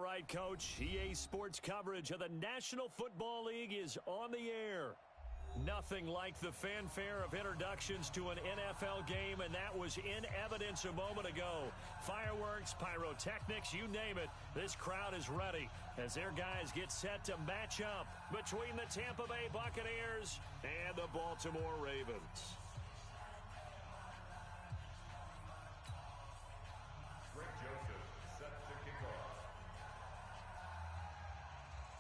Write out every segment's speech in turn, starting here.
right, Coach. EA Sports coverage of the National Football League is on the air. Nothing like the fanfare of introductions to an NFL game, and that was in evidence a moment ago. Fireworks, pyrotechnics, you name it. This crowd is ready as their guys get set to match up between the Tampa Bay Buccaneers and the Baltimore Ravens.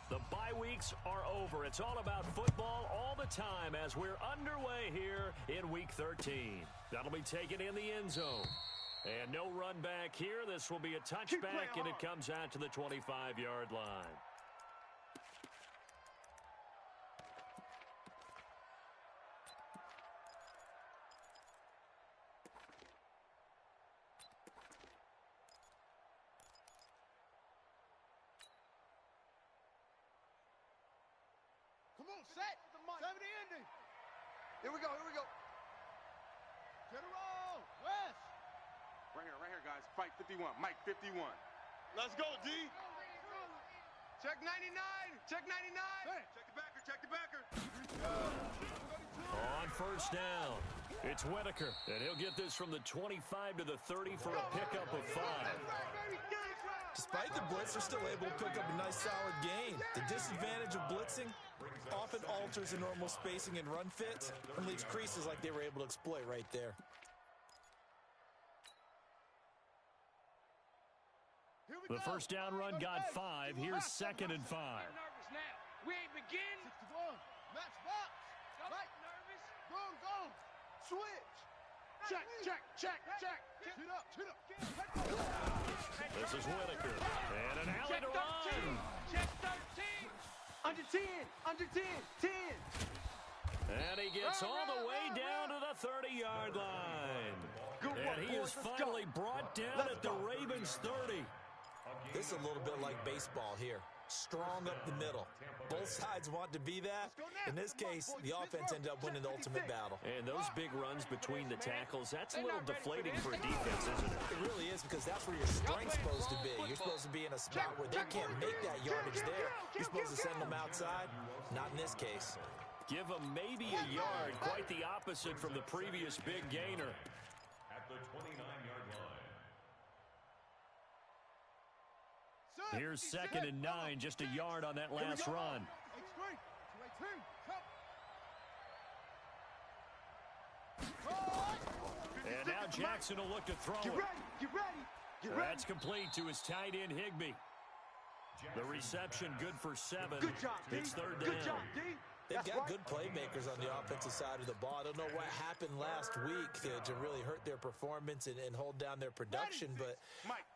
The bye weeks are over. It's all about football all the time as we're underway here in Week 13. That'll be taken in the end zone. And no run back here. This will be a touchback, and it comes out to the 25-yard line. Come on, set. 70 ending. Here we go, here we go. General, West. Right here, guys. Fight 51. Mike 51. Let's go, D. Check 99. Check 99. Hey. Check the backer. On first down, it's Whitaker, and he'll get this from the 25 to the 30 for a pickup of 5. Despite the blitz, they're still able to pick up a nice, solid gain. The disadvantage of blitzing often alters the normal spacing and run fits and leaves creases like they were able to exploit right there. The first down run got 5. Here's 2nd and 5. We ain't begin. 61. Match box. Don't get nervous. Go. Switch. Check. Chin up. This is Whitaker. And an alley to run. Check 13. Under 10. 10. And he gets all the way down to the 30-yard line. And he is finally brought down at the Ravens' 30. This is a little bit like baseball here. Strong up the middle. Both sides want to be that. In this case, the offense ended up winning the ultimate battle. And those big runs between the tackles, that's a little deflating for a defense, isn't it? It really is, because that's where your strength's supposed to be. You're supposed to be in a spot where they can't make that yardage there. You're supposed to send them outside. Not in this case. Give them maybe a yard. Quite the opposite from the previous big gainer. At the 29-yard line. Here's 2nd and 9, just a yard on that last run. And now Jackson will look to throw it. Get ready. That's complete to his tight end, Higbee. The reception good for 7. Good job, D. It's 3rd down. Good job, D. They've got good playmakers on the offensive side of the ball. I don't know what happened last week to really hurt their performance and hold down their production, but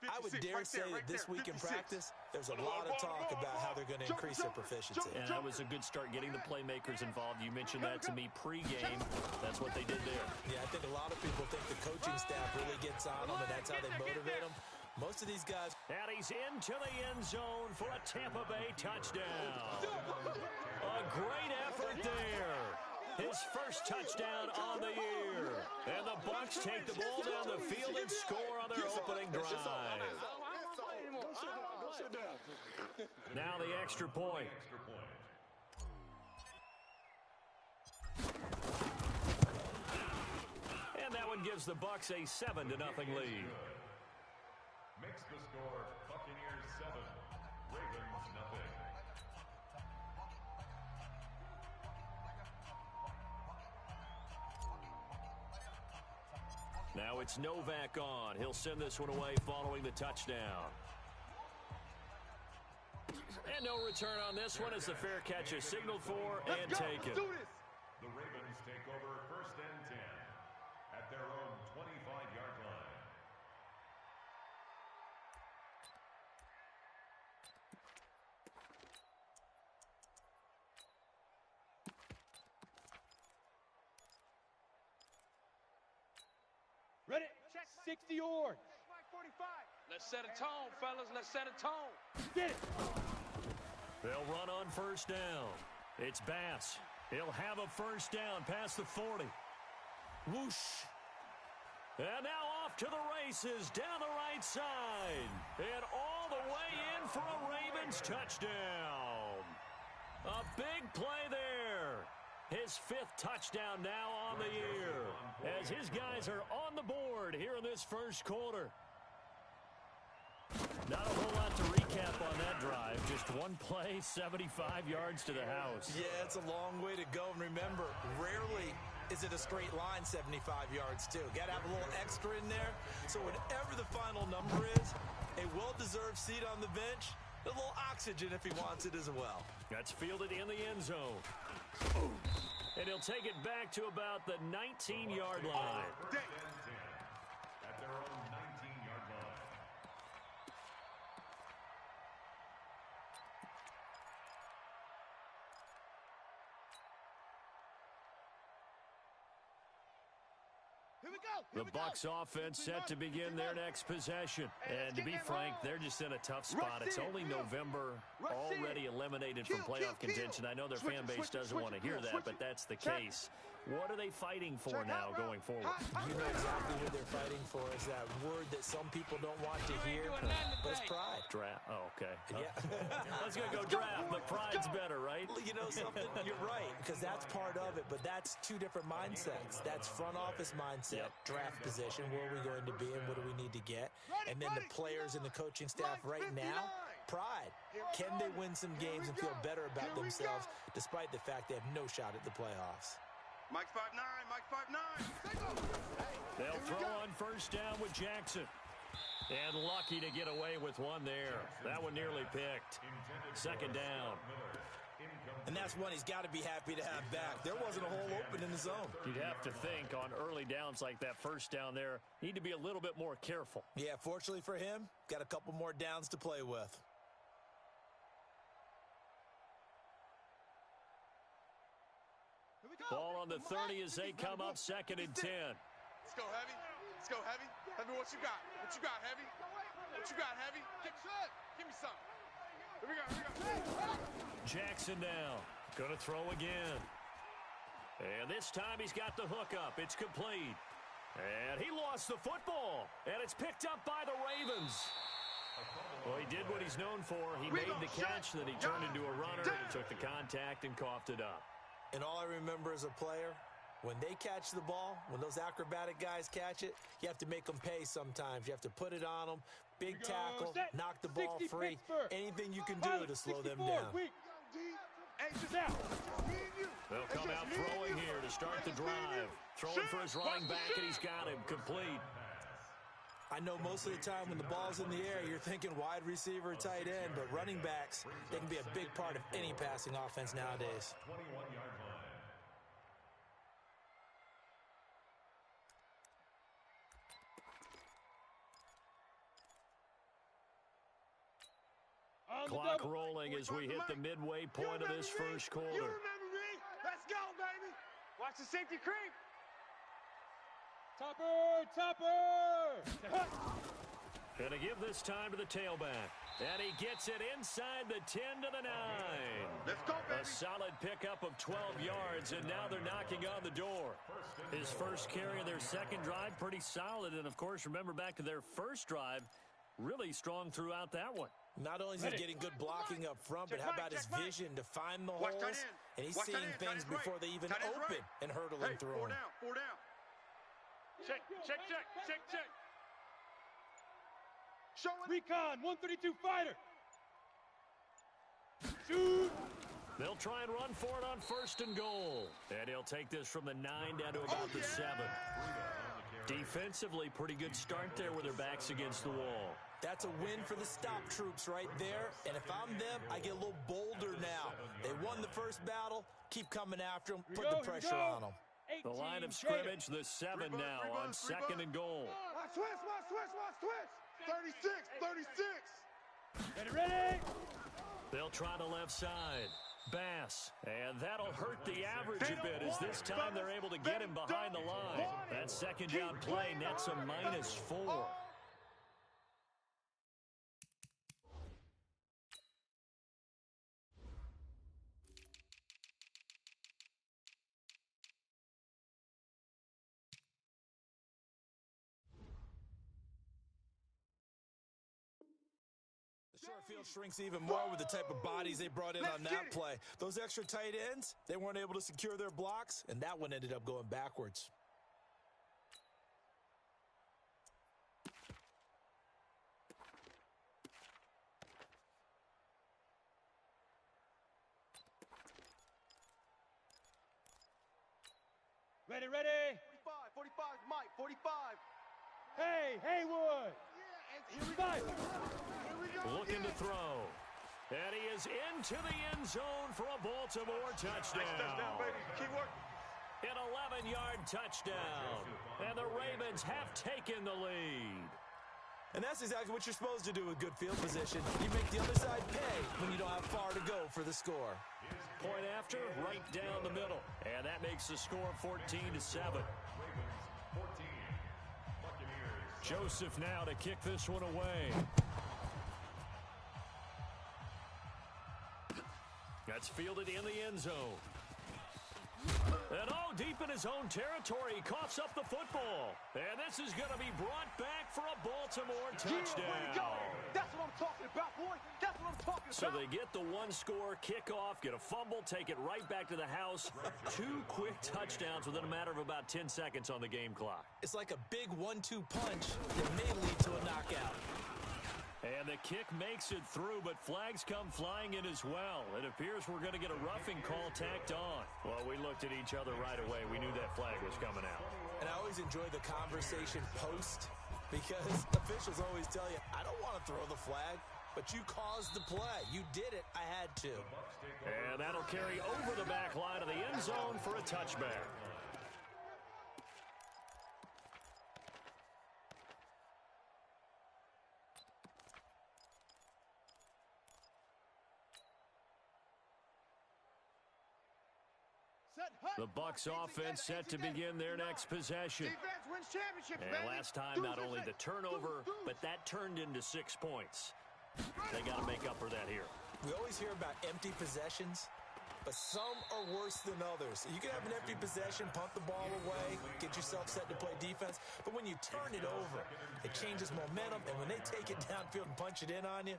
I would dare say that this week in practice, there's a lot of talk about how they're going to increase their proficiency. And that was a good start getting the playmakers involved. You mentioned that to me pregame. That's what they did there. Yeah, I think a lot of people think the coaching staff really gets on them, and that's how they motivate them. Most of these guys. And he's into the end zone for a Tampa Bay touchdown. A great effort there. His first touchdown on the year. And the Bucs take the ball down the field and score on their opening drive. Now the extra point. And that one gives the Bucs a 7-0 lead. Makes the score Buccaneers 7, Ravens nothing. Now it's Novak on. He'll send this one away following the touchdown. And no return on this one as the fair catch is signaled for and taken. The Ravens take over 1st and 10 at their own 25-yard line. Ready? Check 60 yards. 45. Let's set a tone, fellas. Let's set a tone. Get it. They'll run on first down. It's Bass. He'll have a first down past the 40. Whoosh. And now off to the races down the right side. And all all the way in for a Ravens touchdown. A big play there. His 5th touchdown now on the year as his guys are on the board here in this first quarter. Not a whole lot to recap on that drive. Just one play, 75 yards to the house. Yeah, it's a long way to go. And remember, rarely is it a straight line 75 yards, too. Got to have a little extra in there. So whatever the final number is, a well-deserved seat on the bench, a little oxygen if he wants it as well. That's fielded in the end zone. And he'll take it back to about the 19-yard line. At their own 19-yard line. The Bucs offense set to begin their next possession. And to be frank, they're just in a tough spot. It's only November, already eliminated from playoff contention. I know their fan base doesn't want to hear that, but that's the case. What are they fighting for now going forward? You know exactly what they're fighting for. Is that word that some people don't want to hear, but it's pride. Draft. Oh, okay. Yeah. Let's go draft. The pride's better, right? You know something? You're right, because that's part of it, but that's two different mindsets. That's front office mindset, draft position, where are we going to be and what do we need to get? And then the players and the coaching staff right now, pride. Can they win some games and feel better about themselves despite the fact they have no shot at the playoffs? Mike 5'9", Mike 5'9". They'll throw on first down with Jackson. And lucky to get away with one there. That one nearly picked. Second down. And that's one he's got to be happy to have back. There wasn't a hole open in the zone. You'd have to think on early downs like that first down there, need to be a little bit more careful. Yeah, fortunately for him, got a couple more downs to play with. Ball on the 30 as they come up 2nd and 10. Let's go, Heavy. Let's go, Heavy. Heavy, what you got? What you got, Heavy? What you got, Heavy? Give me something. Here we go. Jackson now. Going to throw again. And this time he's got the hook up. It's complete. And he lost the football. And it's picked up by the Ravens. Well, he did what he's known for. He made the catch, then he turned into a runner, and took the contact and coughed it up. And all I remember as a player, when they catch the ball, when those acrobatic guys catch it, you have to make them pay sometimes. You have to put it on them, big tackle, knock the ball free, anything you can do to slow them down. They'll come out throwing here to start the drive. Throwing for his running back, and he's got him complete. I know most of the time when the ball's in the air, you're thinking wide receiver, tight end, but running backs, they can be a big part of any passing offense nowadays. 21-yard line. Clock rolling as we hit the midway point of this first quarter. You remember me? Let's go, baby. Watch the safety creep. Topper! Gonna give this time to the tailback. And he gets it inside the 10 to the 9. Let's go, baby. A solid pickup of 12 yards, and now they're knocking on the door. His first carry of their second drive, pretty solid. And, of course, remember back to their first drive, really strong throughout that one. Not only is he getting good blocking up front, but how about his vision to find the holes? And he's seeing things before they even open and hurtling through them. Four down. Check. Show it. Recon, 132 fighter. Shoot. They'll try and run for it on first and goal. And he'll take this from the 9 down to about the 7. Defensively, pretty good start there with their backs against the wall. That's a win for the stop troops right there. And if I'm them, I get a little bolder now. They won the first battle. Keep coming after them. Put the pressure on them. The line of scrimmage, the 7 now on second and goal. Watch twist. 36. Ready? They'll try the left side. Bass. And that'll hurt the average a bit as this time they're able to get him behind the line. That second down play nets a -4. Short field shrinks even more with the type of bodies they brought in on that play. Those extra tight ends, they weren't able to secure their blocks, and that one ended up going backwards. Ready, ready. 45, Mike, 45. Hey, Haywood. Here we go. Looking to throw. And he is into the end zone for a Baltimore touchdown. Nice touchdown, baby. Keep working. An 11-yard touchdown. And the Ravens have taken the lead. And that's exactly what you're supposed to do with good field position. You make the other side pay when you don't have far to go for the score. Point after, right down the middle. And that makes the score 14-7. Joseph now to kick this one away. That's fielded in the end zone. And deep in his own territory, he coughs up the football. And this is going to be brought back for a Baltimore touchdown. Yeah, way to go. That's what I'm talking about, boy. That's what I'm talking about. So they get the one-score kickoff, get a fumble, take it right back to the house. 2 quick touchdowns within a matter of about 10 seconds on the game clock. It's like a big 1-2 punch that may lead to a knockout. And the kick makes it through, but flags come flying in as well. It appears we're going to get a roughing call tacked on. Well, we looked at each other right away. We knew that flag was coming out. And I always enjoy the conversation post because officials always tell you, I don't want to throw the flag, but you caused the play. You did it. I had to. And that'll carry over the back line of the end zone for a touchback. The Bucs offense set to begin their next possession. Defense wins championships, And baby. last time, not only the turnover, but that turned into 6 points. They got to make up for that here. We always hear about empty possessions, but some are worse than others. You can have an empty possession, punt the ball away, get yourself set to play defense, but when you turn it over, it changes momentum, and when they take it downfield and punch it in on you,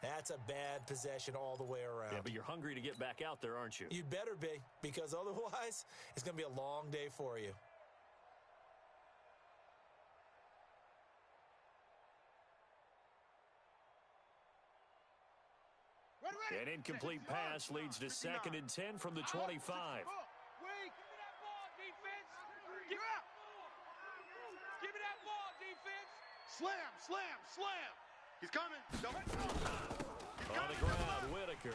that's a bad possession all the way around. Yeah, but you're hungry to get back out there, aren't you? You'd better be, because otherwise, it's going to be a long day for you. An incomplete pass leads to 2nd and 10 from the 25. Wait, give me that ball, defense. Give me that ball, defense. Slam, slam, slam. He's coming. On the ground, Whitaker.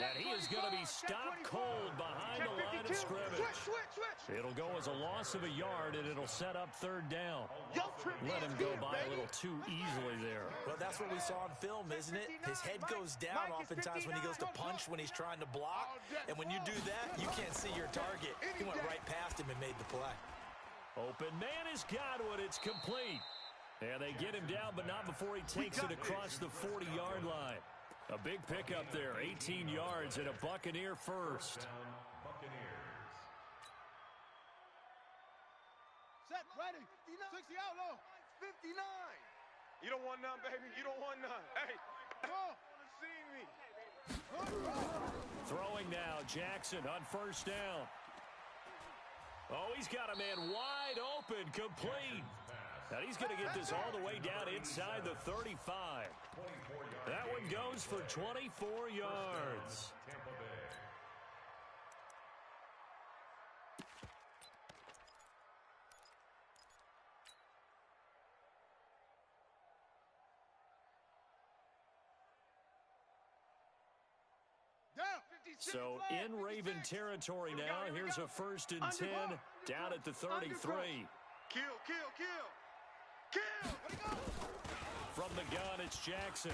And he is going to be stopped cold behind the line of scrimmage. Switch. It'll go as a loss of a yard, and it'll set up 3rd down. Let him go by a little too easily there. Well, that's what we saw on film, isn't it? His head goes down oftentimes when he goes to punch, when he's trying to block. And when you do that, you can't see your target. He went right past him and made the play. Open man is Godwin. It's complete. And they get him down, but not before he takes it across the 40-yard line. A big pickup there, 18 yards and a Buccaneer first. Set, ready. 60 out low. 59. You don't want none, baby. You don't want none. Hey, come on. See me. Throwing now, Jackson on 1st down. Oh, he's got a man wide open, complete. Now he's going to get this all the way down inside the 35. That one goes for 24 yards. So in Raven territory now, here's a 1st and 10 down at the 33. Kill. From the gun, it's Jackson.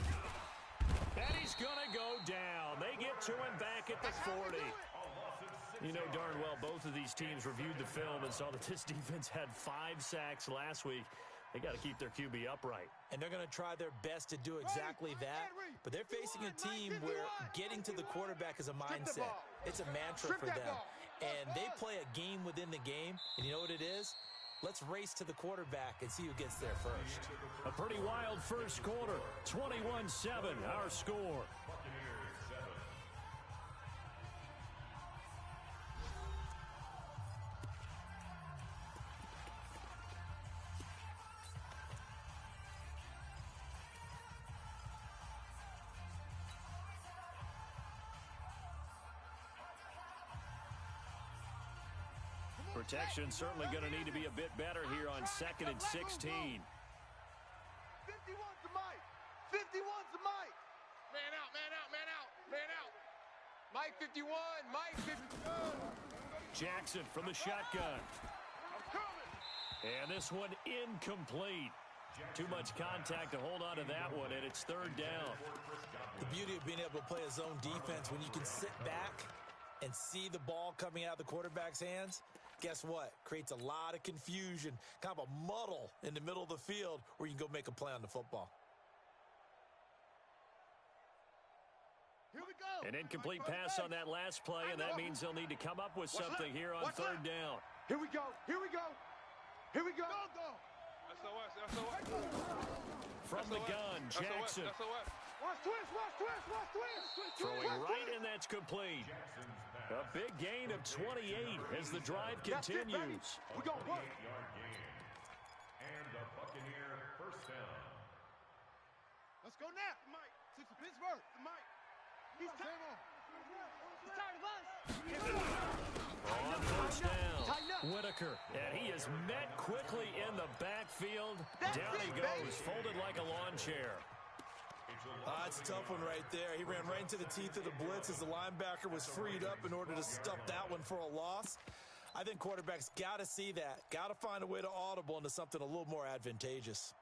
And he's going to go down. They get to him back at the 40. You know darn well both of these teams reviewed the film and saw that this defense had 5 sacks last week. They got to keep their QB upright. And they're going to try their best to do exactly that. But they're facing a team where getting to the quarterback is a mindset. It's a mantra for them. And they play a game within the game. And you know what it is? Let's race to the quarterback and see who gets there first. A pretty wild first quarter. 21-7, our score. Protection certainly going to need to be a bit better here on 2nd and 16. 51's the Mike. 51's the Mike. Man out, man out, man out, man out. Mike 51, Mike 51. Jackson from the shotgun. I'm coming. And this one incomplete. Too much contact to hold on to that one, and it's 3rd down. The beauty of being able to play a zone defense when you can sit back and see the ball coming out of the quarterback's hands, guess what? Creates a lot of confusion, kind of a muddle in the middle of the field where you can go make a play on the football. Here we go. An incomplete pass on that last play, and that means they'll need to come up with something here on 3rd down. Here we go. Here we go. Here we go. Go. SOS. From the gun, Jackson. Watch twist. Throwing right, and that's complete. A big gain of 28 as the drive continues. We go work. 8-yard gain. And a Buccaneer first down. Let's go now. Mike. 6 of Pittsburgh. Mike. He's tired. He's tired of us. On first down, Whitaker, and he is met quickly in the backfield. Down he goes, folded like a lawn chair. That's a tough one right there. He ran right into the teeth of the blitz as the linebacker was freed up in order to stuff that one for a loss. I think quarterbacks got to see that. Got to find a way to audible into something a little more advantageous.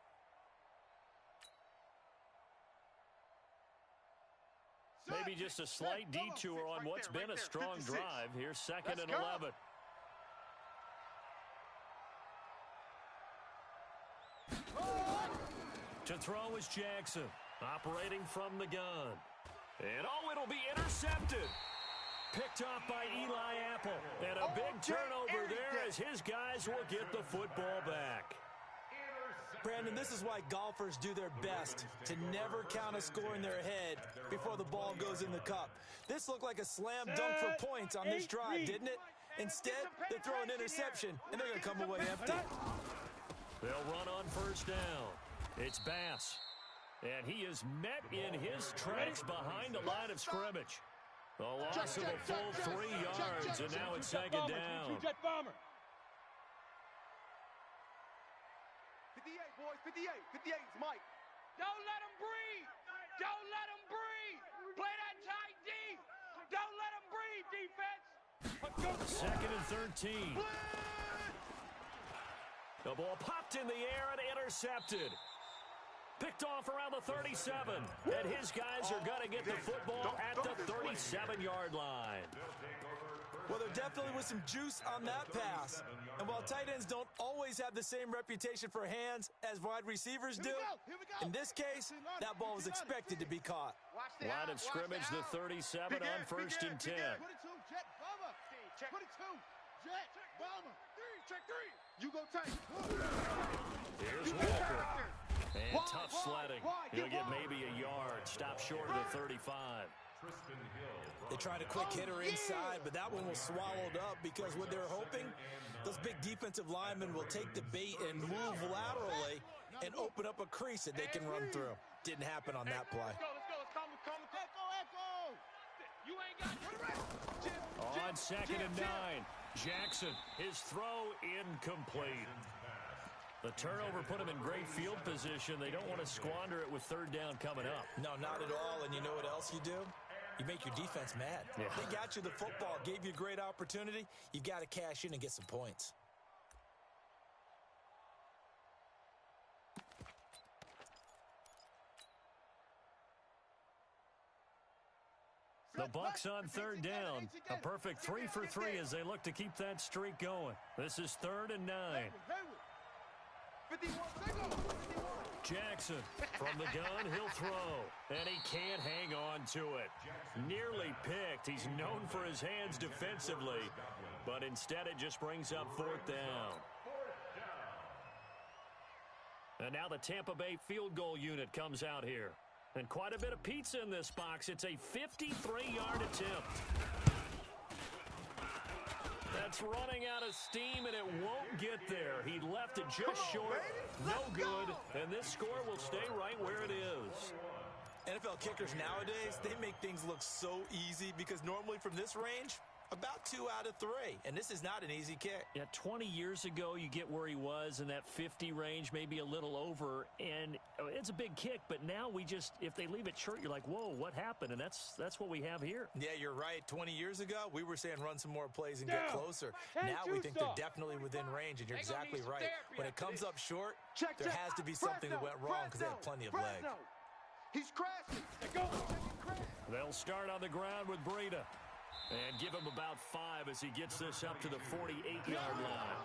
Maybe just a slight detour on what's been a strong drive. Here's 2nd and 11. To throw is Jackson, operating from the gun. And it'll be intercepted. Picked off by Eli Apple. And a big turnover there as his guys will get the football back. Brandon, this is why golfers do their best to never count a score in their head before the ball goes in the cup. This looked like a slam dunk for points on this drive, didn't it? Instead, they throw an interception, and they're going to come away empty. They'll run on first down. It's Bass. And he is met in his tracks behind the line of scrimmage. The loss of a full 3 yards, and now it's 2nd down. 58, boys. 58. 58's Mike. Don't let him breathe. Don't let him breathe. Play that tight D. Don't let him breathe, defense. 2nd and 13. The ball popped in the air and intercepted. Picked off around the 37. And his guys are going to get the football at the 37-yard line. Well, there definitely was some juice on that pass. And while tight ends don't always have the same reputation for hands as wide receivers do, in this case, that ball was expected to be caught. Line of scrimmage, the 37 on 1st and 10. 22, Jet Bomber. 22, Jet Bomber. Check 3. You go tight. Here's Walker. And tough sledding. He'll get maybe a yard. Stop short of the 35. They tried a quick hitter inside, but that one was swallowed up because what they're hoping, those big defensive linemen will take the bait and move laterally and open up a crease that they can run through. Didn't happen on that play. Let's go. Echo. You ain't got On 2nd and 9, Jackson, his throw incomplete. The turnover put him in great field position. They don't want to squander it with 3rd down coming up. No, not at all. And you know what else you do? You make your defense mad. Yeah. They got you the football, gave you a great opportunity. You've got to cash in and get some points. The Bucs on 3rd down. A perfect 3 for 3 as they look to keep that streak going. This is 3rd and 9. Jackson from the gun, he'll throw. And he can't hang on to it. Nearly picked. He's known for his hands defensively. But instead it just brings up 4th down. And now the Tampa Bay field goal unit comes out here. And quite a bit of pizza in this box. It's a 53-yard attempt. That's running out of steam, and it won't get there. He left it just short. No good. And this score will stay right where it is. NFL kickers nowadays, they make things look so easy because normally from this range, about 2 out of 3. And this is not an easy kick. Yeah, 20 years ago, you get where he was in that 50 range, maybe a little over. And it's a big kick, but now we just, if they leave it short, you're like, whoa, what happened? And that's what we have here. Yeah, you're right. 20 years ago, we were saying run some more plays and get closer. Now we think they're definitely within range, and you're exactly right. When it comes up short, there has to be something that went wrong because they have plenty of leg. He's crashing. They'll start on the ground with Breida. And give him about 5 as he gets this up to the 48-yard line.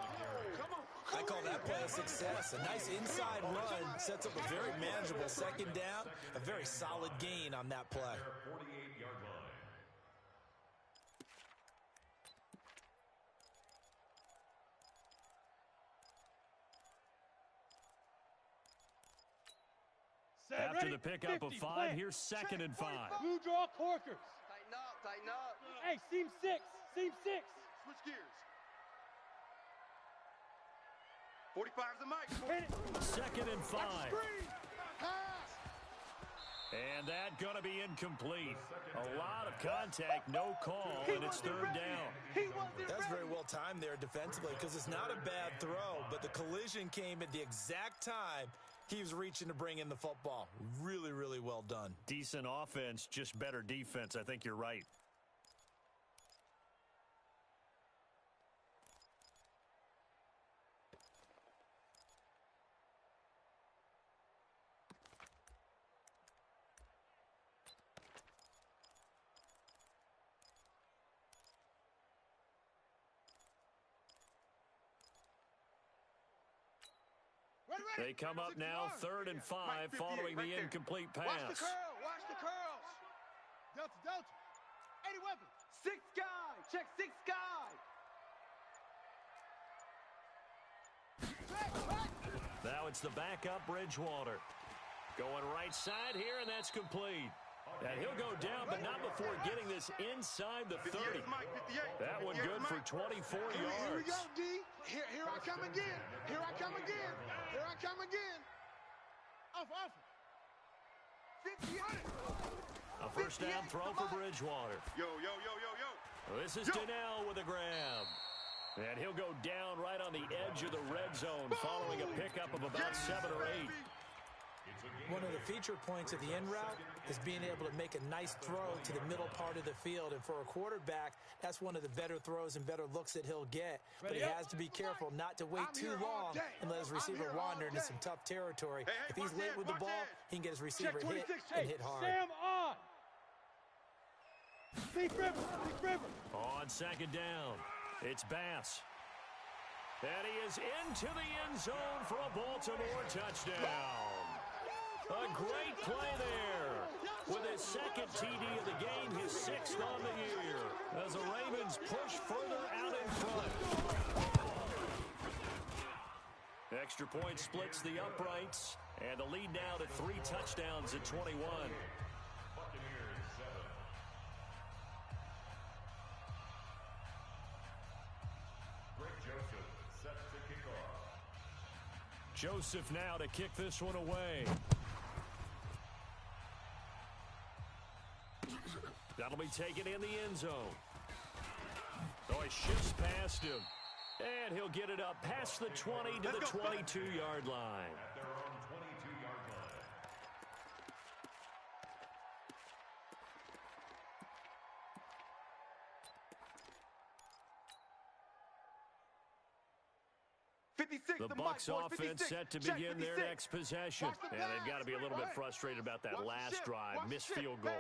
I call that play a success. A nice inside run sets up a very manageable second down, a very solid gain on that play. 48-yard line. After the pickup of 5, here's 2nd and 5. Blue draw corkers. Tighten up, tighten up. Hey, seam 6. Seam 6. Switch gears. 45's the mic. 2nd and 5. And that going to be incomplete. A lot of contact, no call, and it's 3rd down. That's very well timed there defensively because it's not a bad throw, but the collision came at the exact time he was reaching to bring in the football. Really, really well done. Decent offense, just better defense. I think you're right. They come up now, 3rd and 5, following the incomplete pass. Watch the curl. Watch the curls. Delta, Delta. 80 weapons. 6 guy. Check 6 guy. Now it's the backup Bridgewater. Going right side here, and that's complete. And he'll go down, but not before getting this inside the 30. That one good for 24 yards. Here we go, D. Here I come again. Here I come again. Here I come again. Off. 50 on it. A first down throw for Bridgewater. Yo. This is Donnell with a grab. And he'll go down right on the edge of the red zone following a pickup of about 7 or 8. One of the feature points of the in route is being able to make a nice throw to the middle part of the field. And for a quarterback, that's one of the better throws and better looks that he'll get. But he has to be careful not to wait too long and let his receiver wander into some tough territory. If he's late with the ball, he can get his receiver hit and hit hard. Sam on. Deep River. On 2nd down, it's Bass. And he is into the end zone for a Baltimore touchdown. A great play there. With his 2nd TD of the game, his 6th on the year. As the Ravens push further out in front. Extra point splits the uprights. And the lead now to 3 touchdowns at 21. Buccaneers 7. Greg Joseph set to kick off. Joseph now to kick this one away. That'll be taken in the end zone. Oh, he shifts past him. And he'll get it up past the 20 to the 22-yard line. At their own 22-yard line. The Bucs offense set to begin their next possession. And they've got to be a little bit frustrated about that last drive. Missed field goal.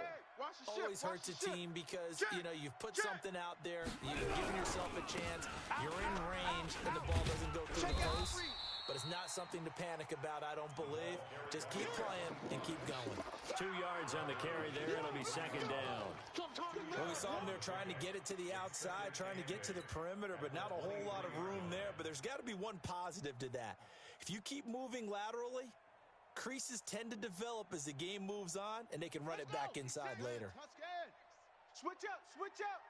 Always hurts a team because, you've put something out there. You've given yourself a chance. You're in range, and the ball doesn't go through the post. But is not something to panic about, I don't believe. Just keep playing and keep going. 2 yards on the carry there. It'll be second down. Well, we saw him there trying to get it to the outside, trying to get to the perimeter, but not a whole lot of room there. But there's got to be one positive to that. If you keep moving laterally, creases tend to develop as the game moves on, and they can run it back inside later. Switch up, switch up.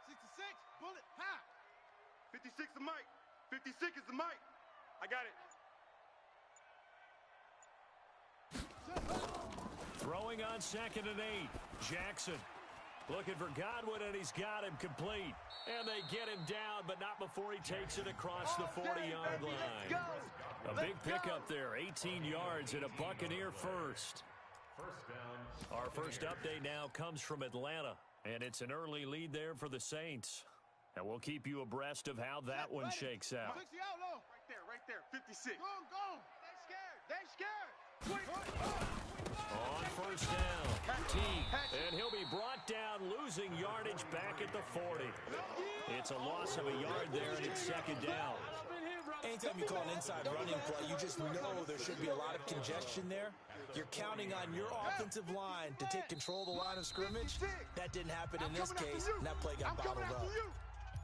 66, bullet, high. 56 is the mic. 56 is the mic. I got it. Throwing on 2nd and 8. Jackson looking for Godwin, and he's got him complete. And they get him down, but not before he takes it across the 40-yard line. A big pickup there, 18 yards and a Buccaneer first. First down. Our first update now comes from Atlanta, and it's an early lead there for the Saints. And we'll keep you abreast of how that one shakes out. Right there, 56. Go. They scared. On first down, Teague, and he'll be brought down, losing yardage back at the 40. It's a loss of a yard there, and it's second down. Anytime you call an inside running play, you just know there should be a lot of congestion there. You're counting on your offensive line to take control of the line of scrimmage. That didn't happen in this case, and that play got bottled up.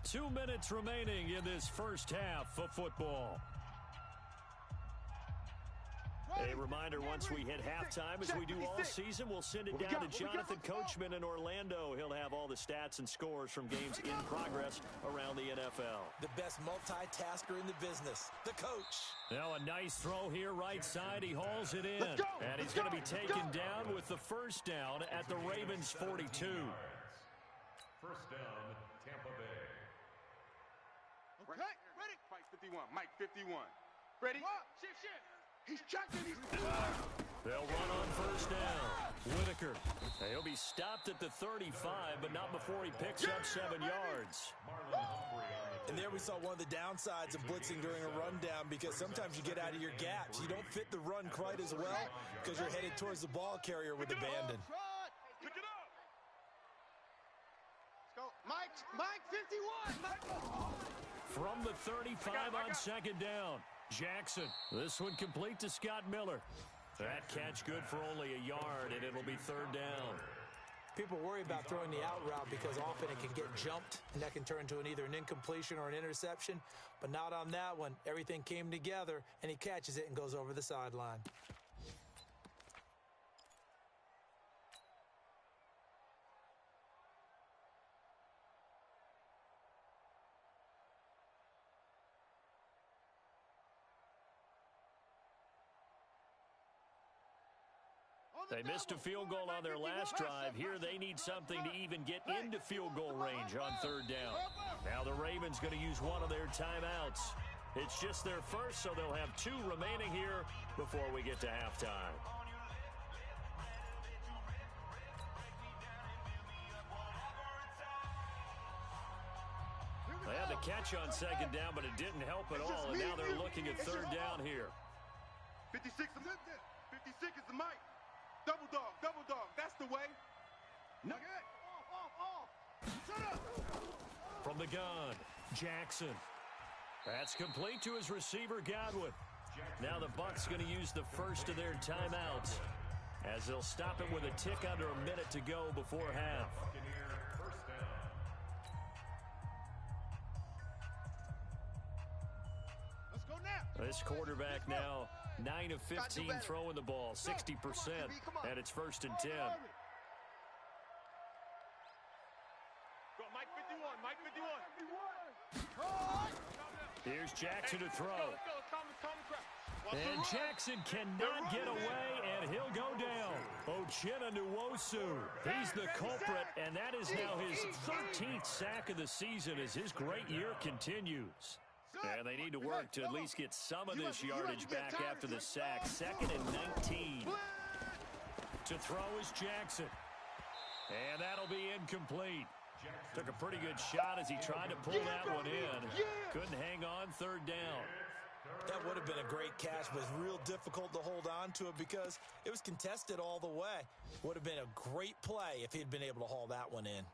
2 minutes remaining in this first half of football. A reminder, once we hit halftime, as we do all season, we'll send it down to Jonathan Coachman in Orlando. He'll have all the stats and scores from games in progress around the NFL. The best multitasker in the business, the coach. Now a nice throw here right side. He hauls it in. And he's going to be taken down with the first down at the Ravens' 42. First down, Tampa Bay. Okay, ready. Mike 51. Mike 51. Ready? Shift. He's checking. They'll run on first down. Whitaker. He'll be stopped at the 35, but not before he picks up 7 yards. And there we saw one of the downsides of blitzing during a rundown, because sometimes you get out of your gaps. You don't fit the run quite as well because you're headed towards the ball carrier with abandon. Pick it up. Let's go. Mike 51. From the 35 on second down. Jackson. This one complete to Scott Miller. That catch good for only a yard, and it'll be third down. People worry about throwing the out route because often it can get jumped, and that can turn into either an incompletion or an interception. But not on that one. Everything came together, and he catches it and goes over the sideline. They missed a field goal on their last drive. Here they need something to even get into field goal range on third down. Now the Ravens going to use one of their timeouts. It's just their first, so they'll have 2 remaining here before we get to halftime. They had the catch on second down, but it didn't help at all, and now they're looking at third down here. 56 is the mic. Double dog. That's the way. No good. Off. Shut up. From the gun, Jackson. That's complete to his receiver, Godwin. Now the Bucs going to use the first of their timeouts, as they'll stop it with a tick under a minute to go before half. Let's go now. This quarterback now 9 of 15 throwing the ball, 60%, and it's first and 10. Go, Mike 51. Here's Jackson to throw. And Jackson cannot get away, and he'll go down. Uchenna Nwosu, he's the culprit, and that is now his 13th sack of the season as his great year continues. And they need to work to at least get some of this yardage back after the sack. 2nd and 19. To throw is Jackson. And that'll be incomplete. Took a pretty good shot as he tried to pull that one in. Couldn't hang on third down. That would have been a great catch, but it's real difficult to hold on to it because it was contested all the way. Would have been a great play if he'd been able to haul that one in.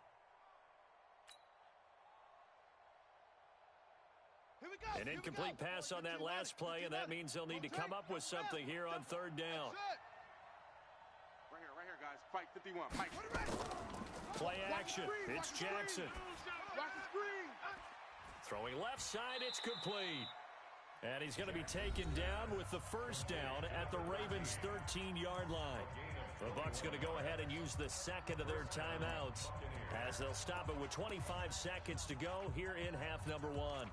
Here we An incomplete pass on that last play, and that means they'll need to come up with something here on third down. Right here, guys. Fight 51. Fight. Play action. It's Jackson. Watch the screen. Throwing left side, it's complete. And he's going to be taken down with the first down at the Ravens' 13-yard line. The Bucs going to go ahead and use the second of their timeouts as they'll stop it with 25 seconds to go here in half number one.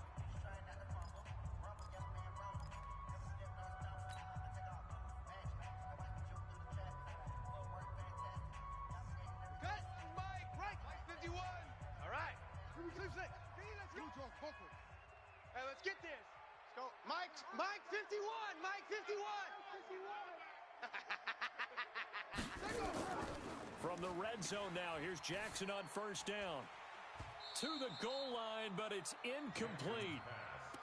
Hey, let's get this. Let's go. Mike 51. Mike 51. From the red zone now, here's Jackson on first down. To the goal line, but it's incomplete.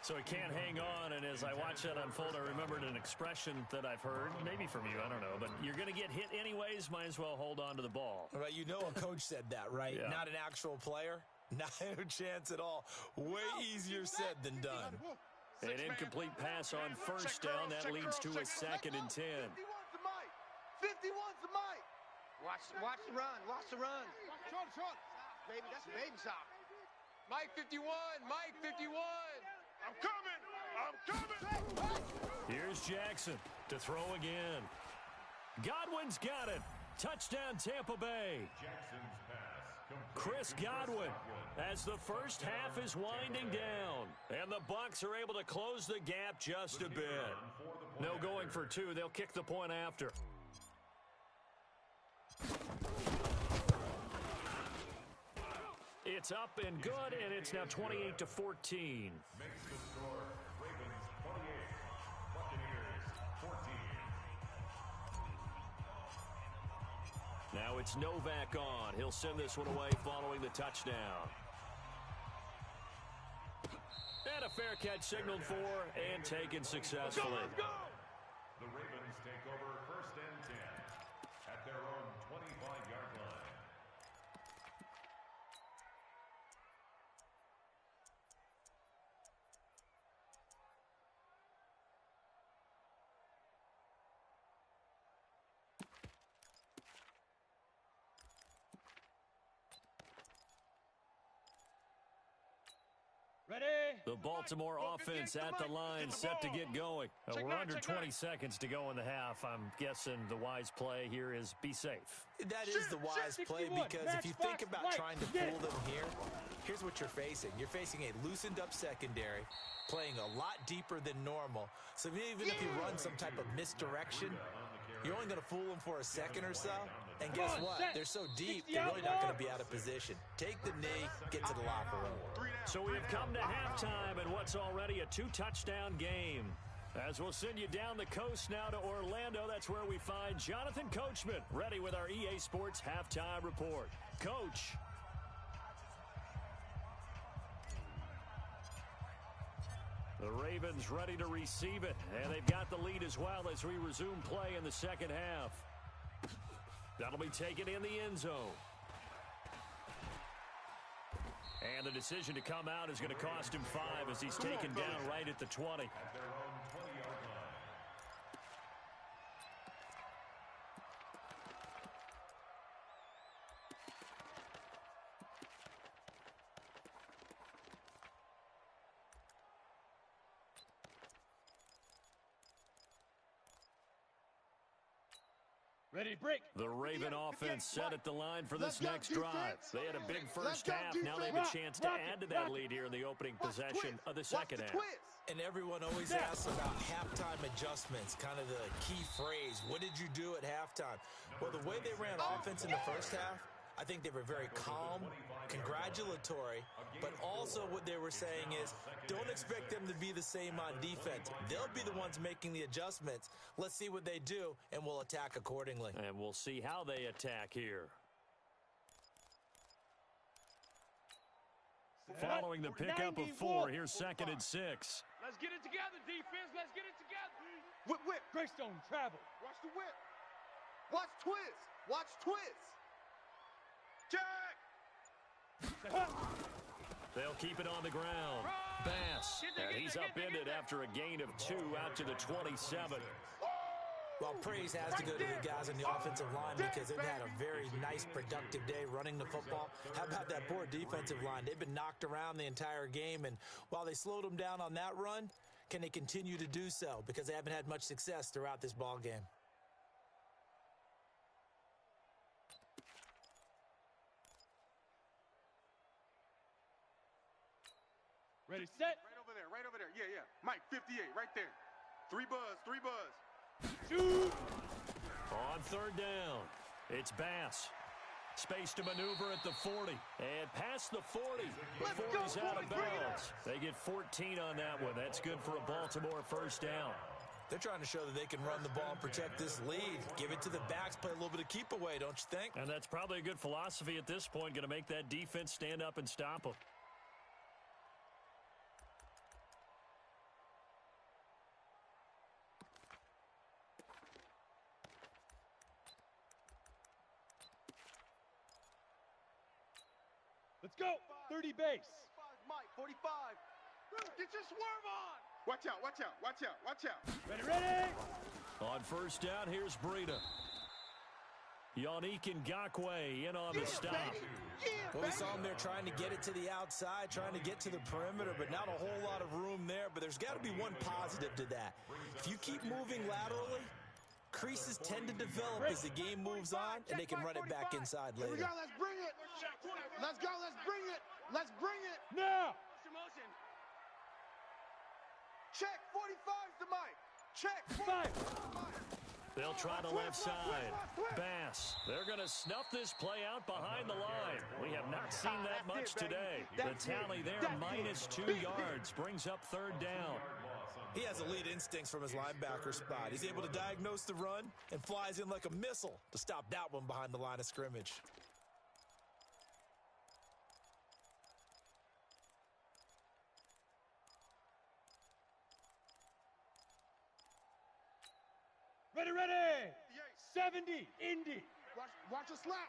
So he can't hang on, and as I watch that unfold, I remembered an expression that I've heard, maybe from you, I don't know, but you're going to get hit anyways, might as well hold on to the ball. Right, you know a coach said that, right? Yeah. Not an actual player. Not a chance at all. Way easier said than done. An incomplete pass on first down. That leads to a 2nd and 10. 51's the Mike. Watch the run. Watch the run. Short. Baby, that's baby sock. Mike 51. Mike 51. I'm coming. Here's Jackson to throw again. Godwin's got it. Touchdown, Tampa Bay. Jackson's pass. Chris Godwin as the first half is winding down. And the Bucs are able to close the gap just a bit. No going for two. They'll kick the point after. It's up and good, and it's now 28-14. Makes the score. Ravens 28. Buccaneers 14. Now it's Novak on. He'll send this one away following the touchdown. And a fair catch signaled for and taken successfully. The Ravens take over first and 10 at their own 25-yard line. Ready? The Baltimore offense at the line set to get going. We're under 20 seconds to go in the half. I'm guessing the wise play here is be safe. That is the wise play because if you think about trying to fool them here, here's what you're facing. You're facing a loosened up secondary, playing a lot deeper than normal. So even if you run some type of misdirection, you're only going to fool them for a second or so. And guess what? They're so deep, they're really not going to be out of position. Take the knee, get to the locker room. So we've come to halftime in what's already a 2-touchdown game. As we'll send you down the coast now to Orlando, that's where we find Jonathan Coachman, ready with our EA Sports Halftime Report. Coach. The Ravens ready to receive it, and they've got the lead as well as we resume play in the second half. That'll be taken in the end zone. And the decision to come out is going to cost him 5 as he's taken down right at the 20. At their own 20-yard line. Ready, break. The Raven offense set at the line for this next drive. They had a big first half. Now they have a chance to add to that lead here in the opening possession of the second half. And everyone always asks about halftime adjustments, kind of the key phrase. What did you do at halftime? Well, the way they ran offense in the first half, I think they were very calm, congratulatory, but also what they were saying is don't expect them to be the same on defense. They'll be the ones making the adjustments. Let's see what they do, and we'll attack accordingly. And we'll see how they attack here. Following the pickup of 4, here's 2nd and 6. Let's get it together, defense. Let's get it together. Whip. Greystone, travel. Watch the whip. Watch twist. Watch twist. Jack! They'll keep it on the ground. Bass, and he's upended after a gain of 2 out to the 27. Well, praise has to go to the guys on the offensive line because they've had a very nice, productive day running the football. How about that poor defensive line? They've been knocked around the entire game, and while they slowed them down on that run, can they continue to do so? Because they haven't had much success throughout this ball game. Ready, set. Right over there. Yeah. Mike, 58, right there. 3 buzz. Shoot. On third down, it's Bass. Space to maneuver at the 40. And past the 40. The 40's out of bounds. They get 14 on that one. That's good for a Baltimore first down. They're trying to show that they can run the ball and protect this lead. Give it to the backs, play a little bit of keep away, don't you think? And that's probably a good philosophy at this point. Going to make that defense stand up and stop them. Let's go. 30 base. 45, Mike, 45. Get your swerve on. Watch out. Ready. On first down, here's Breida. Yannick Ngakoue in on the stop. Well, we saw him there trying to get it to the outside, trying to get to the perimeter, but not a whole lot of room there. But there's got to be one positive to that. If you keep moving laterally, creases tend to develop as the game moves on, and they can run it back inside later. Here we go. Let's bring it. Let's bring it. Now. Motion. Check, 45's the Mike. Check, 5. They'll try the left side. Bass. They're going to snuff this play out behind the line. We have not seen that much today. The tally there, -2 yards, brings up third down. He has elite instincts from his linebacker spot. He's able to diagnose the run and flies in like a missile to stop that one behind the line of scrimmage. Ready. 70. Indy. Watch a slant.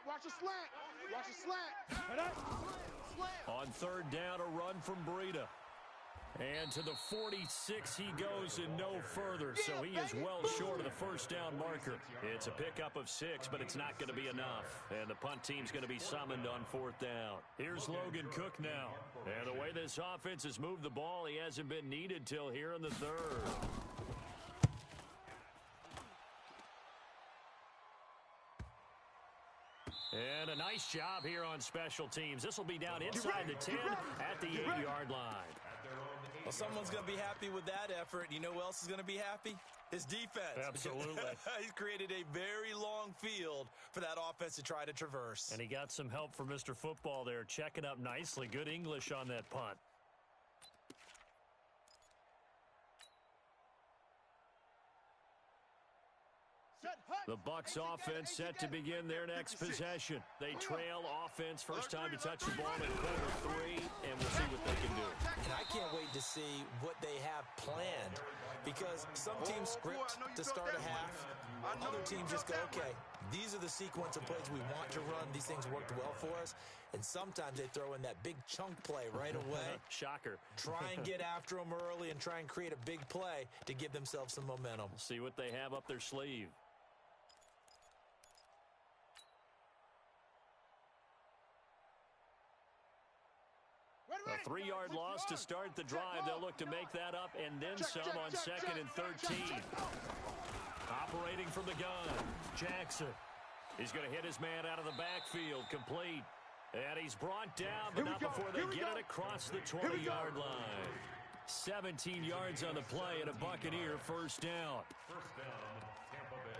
On third down, a run from Breida. And to the 46 he goes and no further, so he is well short of the first down marker. It's a pickup of 6, but it's not going to be enough. And the punt team's going to be summoned on fourth down. Here's Logan Cook now. And the way this offense has moved the ball, he hasn't been needed till here in the third. And a nice job here on special teams. This will be down inside the 10 at the 8-yard line. Well, someone's going to be happy with that effort. You know who else is going to be happy? His defense. Absolutely. He's created a very long field for that offense to try to traverse. And he got some help from Mr. Football there, checking up nicely. Good English on that punt. The Bucs offense set to begin their next possession. They trail offense, first time to touch the ball in quarter 3, and we'll see what they can do. And I can't wait to see what they have planned, because some teams script to start a half. Other teams just go, okay, these are the sequence of plays we want to run. These things worked well for us. And sometimes they throw in that big chunk play right away. Shocker. Try and get after them early and try and create a big play to give themselves some momentum. See what they have up their sleeve. A 3-yard loss to start the drive. They'll look to make that up and then some on 2nd and 13. Operating from the gun, Jackson. He's going to hit his man out of the backfield, complete. And he's brought down, but not before they get it across the 20-yard line. 17 yards on the play and a Buccaneer first down. First down, Tampa Bay.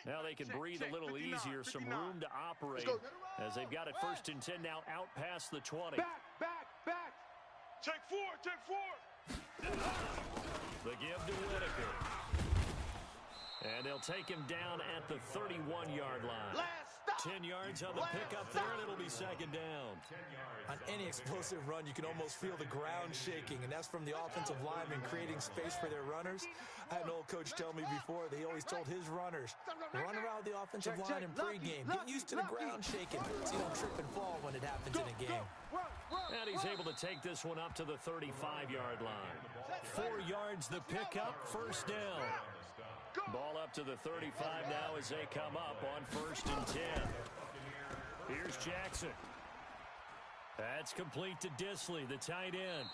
Now they can breathe a little easier, some room to operate as they've got it 1st and 10 now out past the 20. Back. Check 4. The give to Whitaker. And they'll take him down at the 31-yard line. Last stop. 10 yards on the pickup there, and it'll be second down. On any explosive run, you can almost feel the ground shaking, and that's from the offensive linemen creating space for their runners. I had an old coach tell me before, they always told his runners, run around the offensive line in pregame. Get used to the ground shaking so you don't trip and fall when it happens in a game. And he's able to take this one up to the 35-yard line. 4 yards the pickup, first down. Ball up to the 35 now as they come up on 1st and 10. Here's Jackson. That's complete to Disley, the tight end.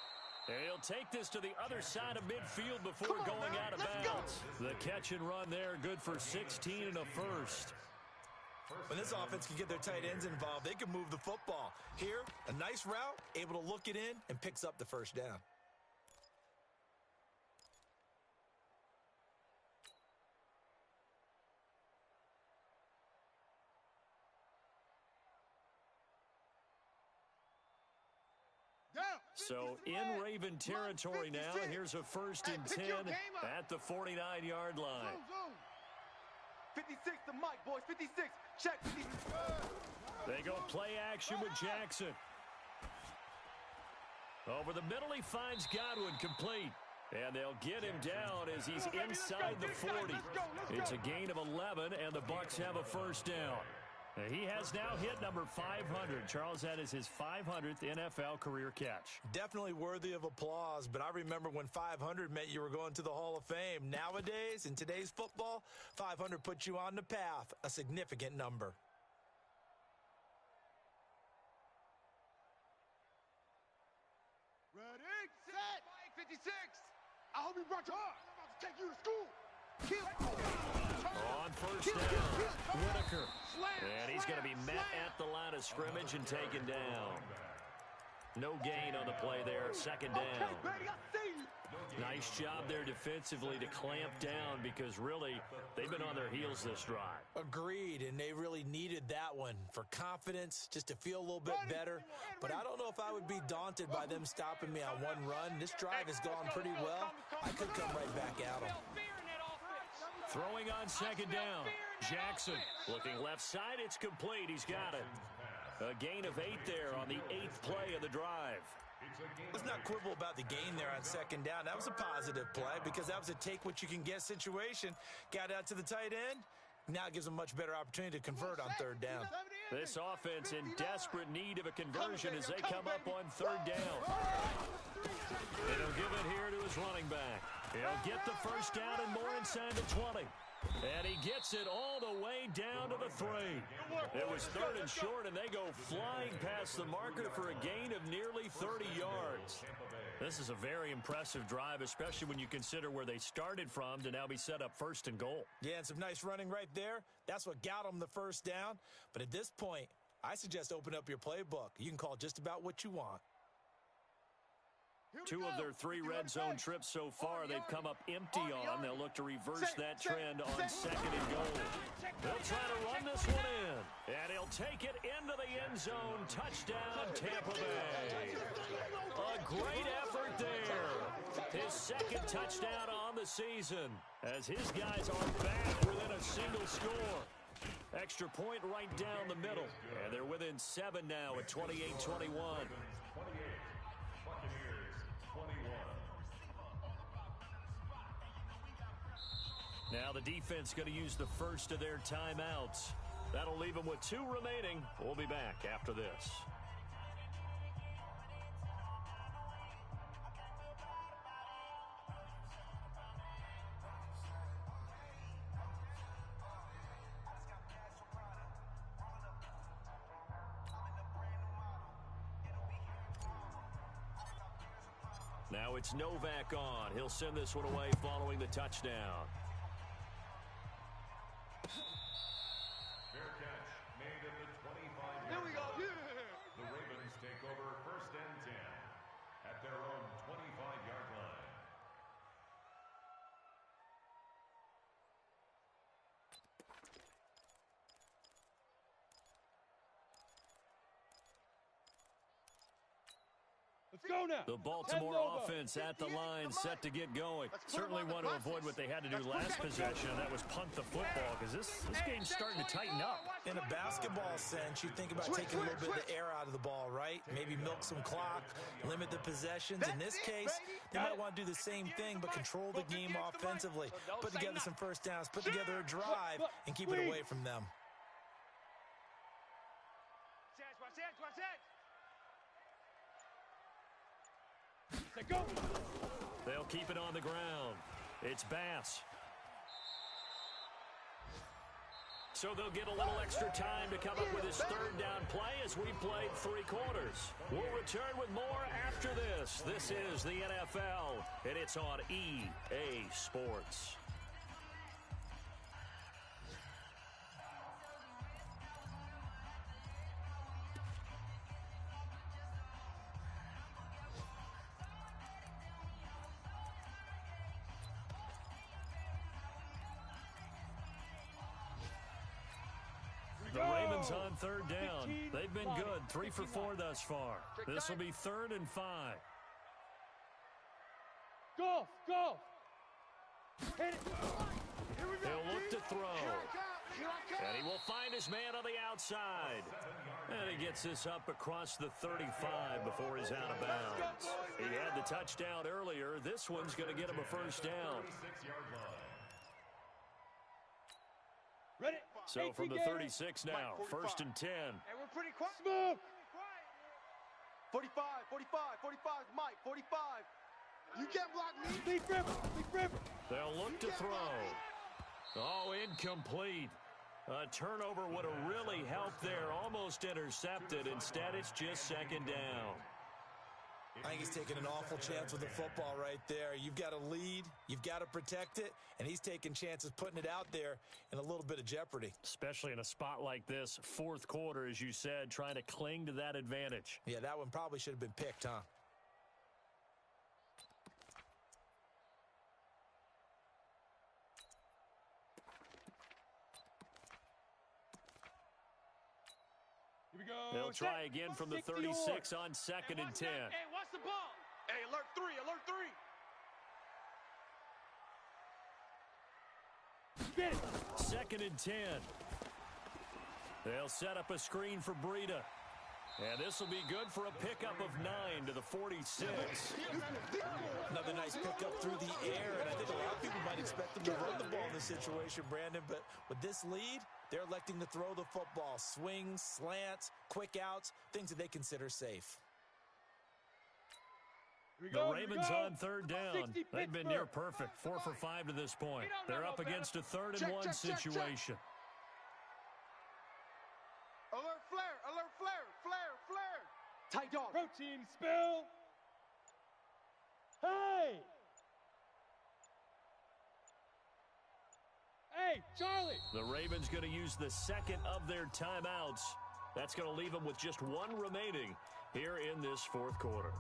He'll take this to the other side of midfield before going out of bounds. The catch and run there, good for 16 and a first. When this offense can get their tight ends involved, they can move the football. Here, a nice route, able to look it in, and picks up the first down. So in Raven territory now, here's a 1st and 10 at the 49-yard line. 56 to Mike, boys. 56. Check. They go play action with Jackson. Over the middle, he finds Godwin complete. And they'll get him down as he's inside the 40. It's a gain of 11, and the Bucs have a first down. He has now hit number 500. Charles, that is his 500th NFL career catch. Definitely worthy of applause, but I remember when 500 meant you were going to the Hall of Fame. Nowadays, in today's football, 500 puts you on the path, a significant number. Ready, set, 56. I hope you brought your heart. I'm about to take you to school. Kill. On first down, Whitaker. And he's going to be met at the line of scrimmage and taken down. No gain on the play there, second down. Nice job there defensively to clamp down because really they've been on their heels this drive. Agreed, and they really needed that one for confidence, just to feel a little bit better. But I don't know if I would be daunted by them stopping me on one run. This drive has gone pretty well. I could come right back at them. Throwing on second down. Jackson looking left side. It's complete. He's got it. A gain of 8 there on the 8th play of the drive. Let's not quibble about the gain there on second down. That was a positive play because that was a take-what-you-can-get situation. Got out to the tight end. Now it gives them a much better opportunity to convert on third down. This offense in desperate need of a conversion as they come up on third down. And he'll give it here to his running back. He'll get the first down and more inside the 20. And he gets it all the way down to the 3. It was 3rd and short, and they go flying past the marker for a gain of nearly 30 yards. This is a very impressive drive, especially when you consider where they started from to now be set up 1st and goal. Yeah, and some nice running right there. That's what got them the first down. But at this point, I suggest open up your playbook. You can call just about what you want. 2 of their 3 red zone trips so far, they've come up empty on. They'll look to reverse that trend on 2nd and goal. They'll try to run this one in, and he'll take it into the end zone. Touchdown, Tampa Bay. A great effort there. His 2nd touchdown on the season, as his guys are back within a single score. Extra point right down the middle, and they're within 7 now at 28-21. Now the defense going to use the first of their timeouts. That'll leave them with 2 remaining. We'll be back after this. Now it's Novak on. He'll send this one away following the touchdown. Fair catch made at the 25-yard Here we go. line. Yeah. The Ravens take over 1st and 10 at their own 25-yard line. Let's go now. The Baltimore offense at the line, set to get going. Certainly want to avoid what they had to do last possession, and that was punt the football, because this game's starting to tighten up. In a basketball sense, you think about taking a little bit of the air out of the ball, right? Maybe milk some clock, limit the possessions. In this case, they might want to do the same thing, but control the game offensively. Put together some first downs, put together a drive, and keep it away from them. Go. They'll keep it on the ground. It's Bass. So they'll get a little extra time to come up with his third down play as we played 3 quarters. We'll return with more after this. This is the NFL, and it's on EA Sports. The Ravens on third down. They've been good, 3 for 4 thus far. This will be 3rd and 5. Go. Hit it. He'll look to throw. And he will find his man on the outside. And he gets this up across the 35 before he's out of bounds. He had the touchdown earlier. This one's going to get him a first down. Ready. So from the 36 now, 1st and 10. Hey, we're pretty quiet. Smoke. 45, Mike, 45. You can't block me. Leaf River. They'll look to throw. Oh, incomplete. A turnover would have really helped there. Almost intercepted. Instead, it's just 2nd down. I think he's taking an awful chance with the football right there. You've got to lead, you've got to protect it, and he's taking chances putting it out there in a little bit of jeopardy. Especially in a spot like this, 4th quarter, as you said, trying to cling to that advantage. Yeah, that one probably should have been picked, huh? Here we go. They'll try again from the 36 on 2nd and 10. Hey, watch the ball. Hey, alert 3. Get it. 2nd and 10. They'll set up a screen for Breida. And this will be good for a pickup of 9 to the 46. Another nice pickup through the air, and I think a lot of people might expect them to run the ball in this situation, Brandon, but with this lead, they're electing to throw the football. Swings, slants, quick outs, things that they consider safe. The Ravens on 3rd down. They've been near perfect, 4 for 5 to this point. They're up against a 3rd and 1 situation. Alert flare. Tight dog. Protein spill. Hey, Charlie. The Ravens going to use the 2nd of their timeouts. That's going to leave them with just 1 remaining here in this 4th quarter.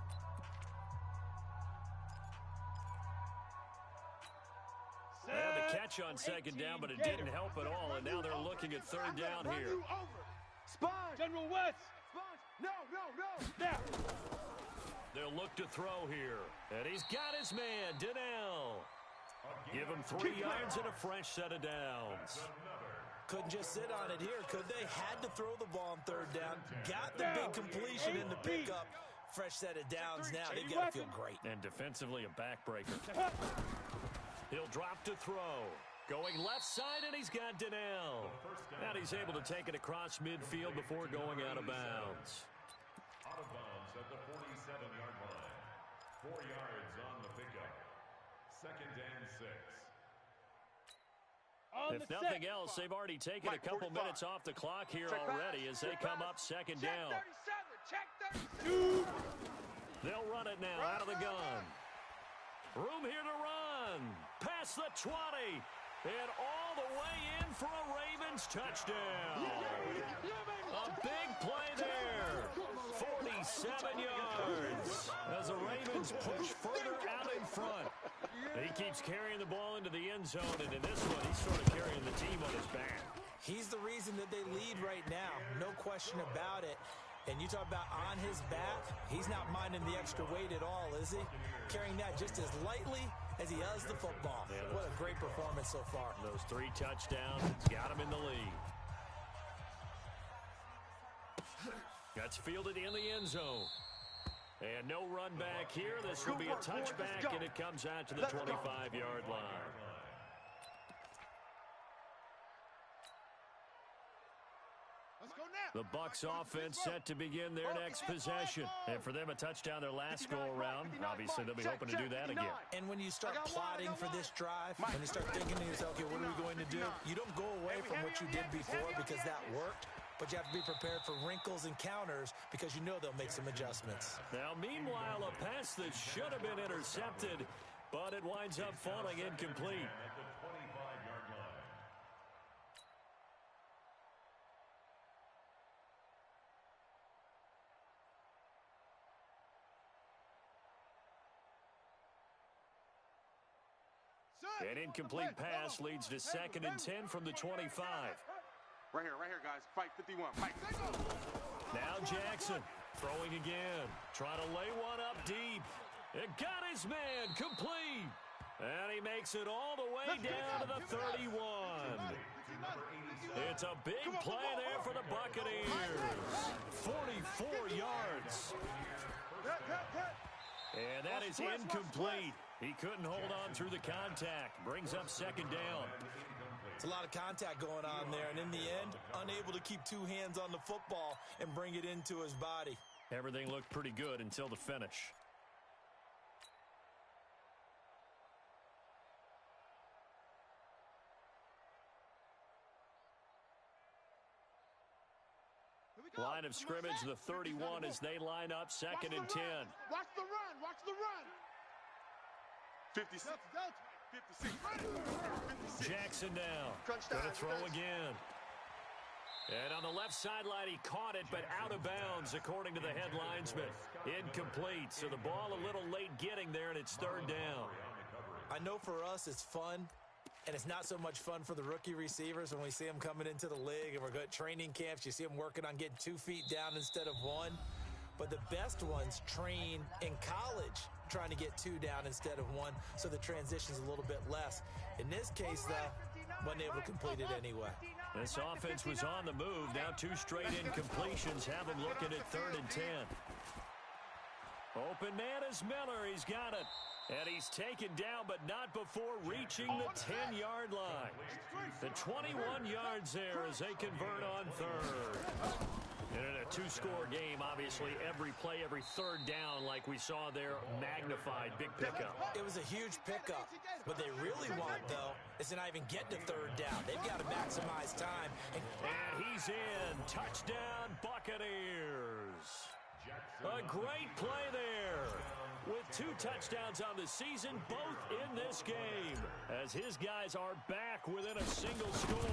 They had the catch on 2nd down, but it didn't help at all, and now they're looking at 3rd down here. Sponge. General West. No. Now. They'll look to throw here, and he's got his man, Donnell. Give him 3 yards and a fresh set of downs. Couldn't just sit on it here, could they? Had to throw the ball on 3rd down. Got the big completion in the pickup. Fresh set of downs now. They've got to feel great. And defensively, a backbreaker. He'll drop to throw. Going left side, and he's got Donnell. And he's able to take it across midfield before going out of bounds. Out of bounds at the 47-yard line. 4 yards on the pickup. 2nd and 6. If nothing else, they've already taken a couple minutes off the clock here already as they come up 2nd down. Check 37. They'll run it now out of the gun. Room here to run. Past the 20. And all the way in for a Ravens touchdown. A big play there. 47 yards. As the Ravens push further out in front. He keeps carrying the ball into the end zone, and in this one, he's sort of carrying the team on his back. He's the reason that they lead right now. No question about it. And you talk about on his back, he's not minding the extra weight at all, is he? Carrying that just as lightly as he does the football. Yeah, what a great performance so far. Those 3 touchdowns, got him in the lead. That's fielded in the end zone. And no run back here. This will be a touchback, and it comes out to the 25-yard line. The Bucs offense set to begin their next possession. And for them, a touchdown their last go-around. Obviously, they'll be hoping to do that again. And when you start plotting for this drive, when you start thinking to yourself, okay, what are we going to do? You don't go away from what you did before because that worked. But you have to be prepared for wrinkles and counters because you know they'll make some adjustments. Now, meanwhile, a pass that should have been intercepted, but it winds up falling incomplete. At the 25-yard line. An incomplete pass leads to 2nd and 10 from the 25. Right here, guys. Fight 51. Fight. Now Jackson throwing again. Trying to lay one up deep. It got his man complete. And he makes it all the way down to the 31. It's a big play there for the Buccaneers. 44 yards. And that is incomplete. He couldn't hold on through the contact. Brings up 2nd down. It's a lot of contact going on there, and in the end, unable to keep 2 hands on the football and bring it into his body. Everything looked pretty good until the finish. Line of scrimmage, the 31 as they line up 2nd and 10. Watch the run. Watch the run. 56. 56. Jackson now. Gonna throw again. And on the left sideline, he caught it, but out of bounds, according to the head linesman. Incomplete, so the ball a little late getting there, and it's 3rd down. I know for us it's fun, and it's not so much fun for the rookie receivers when we see them coming into the league, and we're going to training camps. You see them working on getting 2 feet down instead of 1. But the best ones train in college trying to get 2 down instead of 1, so the transition's a little bit less. In this case, though, wasn't able to complete it anyway. This offense was on the move. Now 2 straight incompletions have him looking at 3rd and 10. Open man is Miller. He's got it. And he's taken down, but not before reaching the 10-yard line. The 21 yards there as they convert on 3rd. And in a 2-score game, obviously, every play, every 3rd down, like we saw there, magnified, big pickup. It was a huge pickup. What they really want, though, is to not even get to 3rd down. They've got to maximize time. And he's in. Touchdown, Buccaneers. A great play there. With 2 touchdowns on the season, both in this game, as his guys are back within a single score.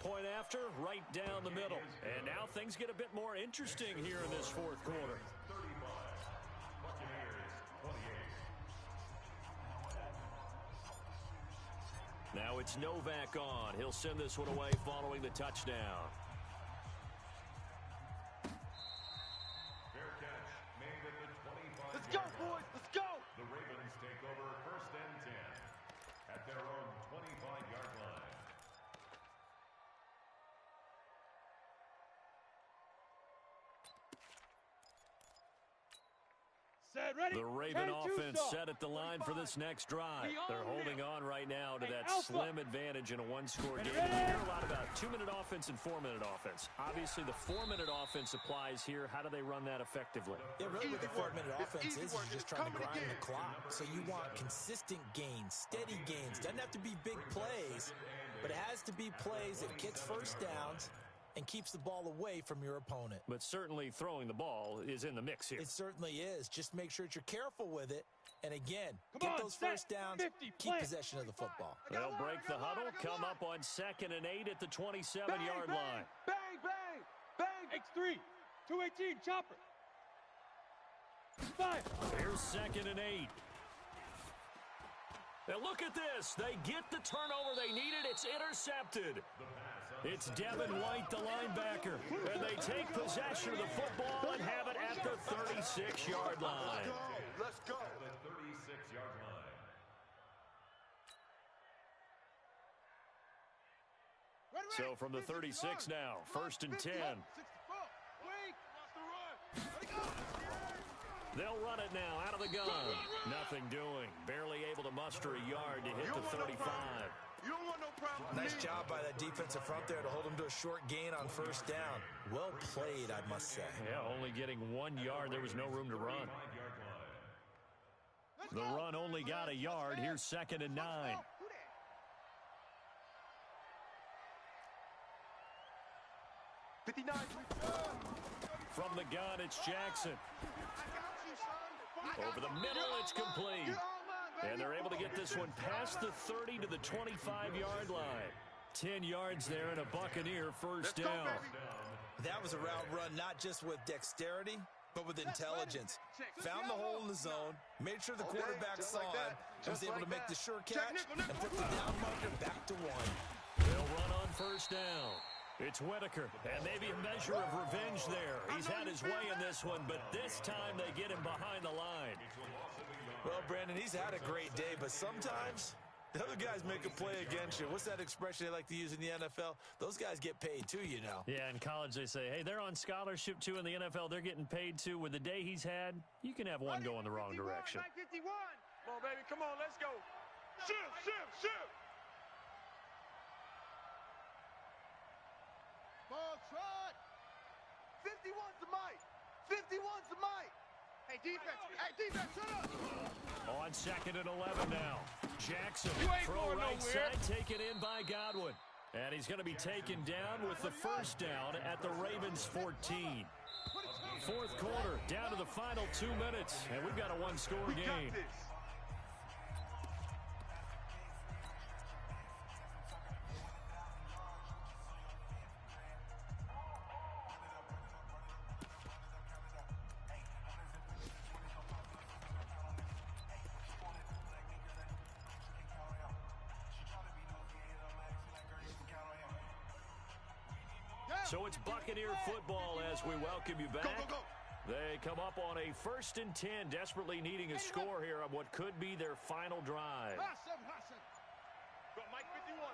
Point after, right down the middle. And now things get a bit more interesting here in this 4th quarter. 35. Buccaneers 28. Now it's Novak on. He'll send this one away following the touchdown. Fair catch made at the 25. Let's go, boys. Let's go. The Ravens take over 1st and 10 at their own 25-yard line. Set, ready. The Raven Turn offense two, set at the line for this next drive. They're holding on right now to that slim advantage in a 1-score game. You hear a lot about 2-minute offense and 4-minute offense. Obviously, the 4-minute offense applies here. How do they run that effectively? Yeah, really what the 4-minute offense is you're just trying to grind the clock. So you want consistent gains, steady gains. Doesn't have to be big plays, but it has to be plays that gets 1st downs and keeps the ball away from your opponent. But certainly throwing the ball is in the mix here. It certainly is. Just make sure that you're careful with it. And again, get those 1st downs, keep possession of the football. They'll break the huddle, come up on 2nd and 8 at the 27-yard line. Bang, bang, bang. X3, 218, chopper. 5. Here's 2nd and 8. Now look at this. They get the turnover they needed. It's intercepted. The pass It's Devin White, the linebacker. And they take possession of the football and have it at the 36-yard line. Let's go. At the 36-yard line. So from the 36 now, 1st and 10. They'll run it now out of the gun. Nothing doing. Barely able to muster a yard to hit the 35. You don't want no problem. Nice job by that defensive front there to hold him to a short gain on 1st down. Well played, I must say. Yeah, only getting 1 yard. There was no room to run. 35-yard line. The run only got a yard. Here's 2nd and 9. From the gun, it's Jackson. Over the middle, it's complete. And they're able to get this one past the 30 to the 25-yard line. 10 yards there and a Buccaneer 1st down. That was a route run not just with dexterity, but with intelligence. Found the hole in the zone, made sure the quarterback saw it, and was able to make the sure catch and put the down marker back to 1. They'll run on 1st down. It's Whitaker, and maybe a measure of revenge there. He's had his way in this one, but this time they get him behind the line. Well, Brandon, he's had a great day, but sometimes the other guys make a play against you. What's that expression they like to use in the NFL? Those guys get paid too, you know. Yeah, in college they say, hey, they're on scholarship too. In the NFL, they're getting paid too. With the day he's had, you can have one go in the wrong direction. Come on, baby. Come on, let's go. Shift. Ball trot. 51's the mic. 51's the mic. Hey, defense, shut up. On 2nd and 11 now. Jackson, You ain't throw going right nowhere. side, taken in by Godwin. And he's going to be taken down with the 1st down at the Ravens 14. 4th quarter, down to the final 2 minutes, and we've got a one-score game. So it's Buccaneer football as we welcome you back. Go. They come up on a 1st and 10, desperately needing a score here on what could be their final drive. Go, Mike 51.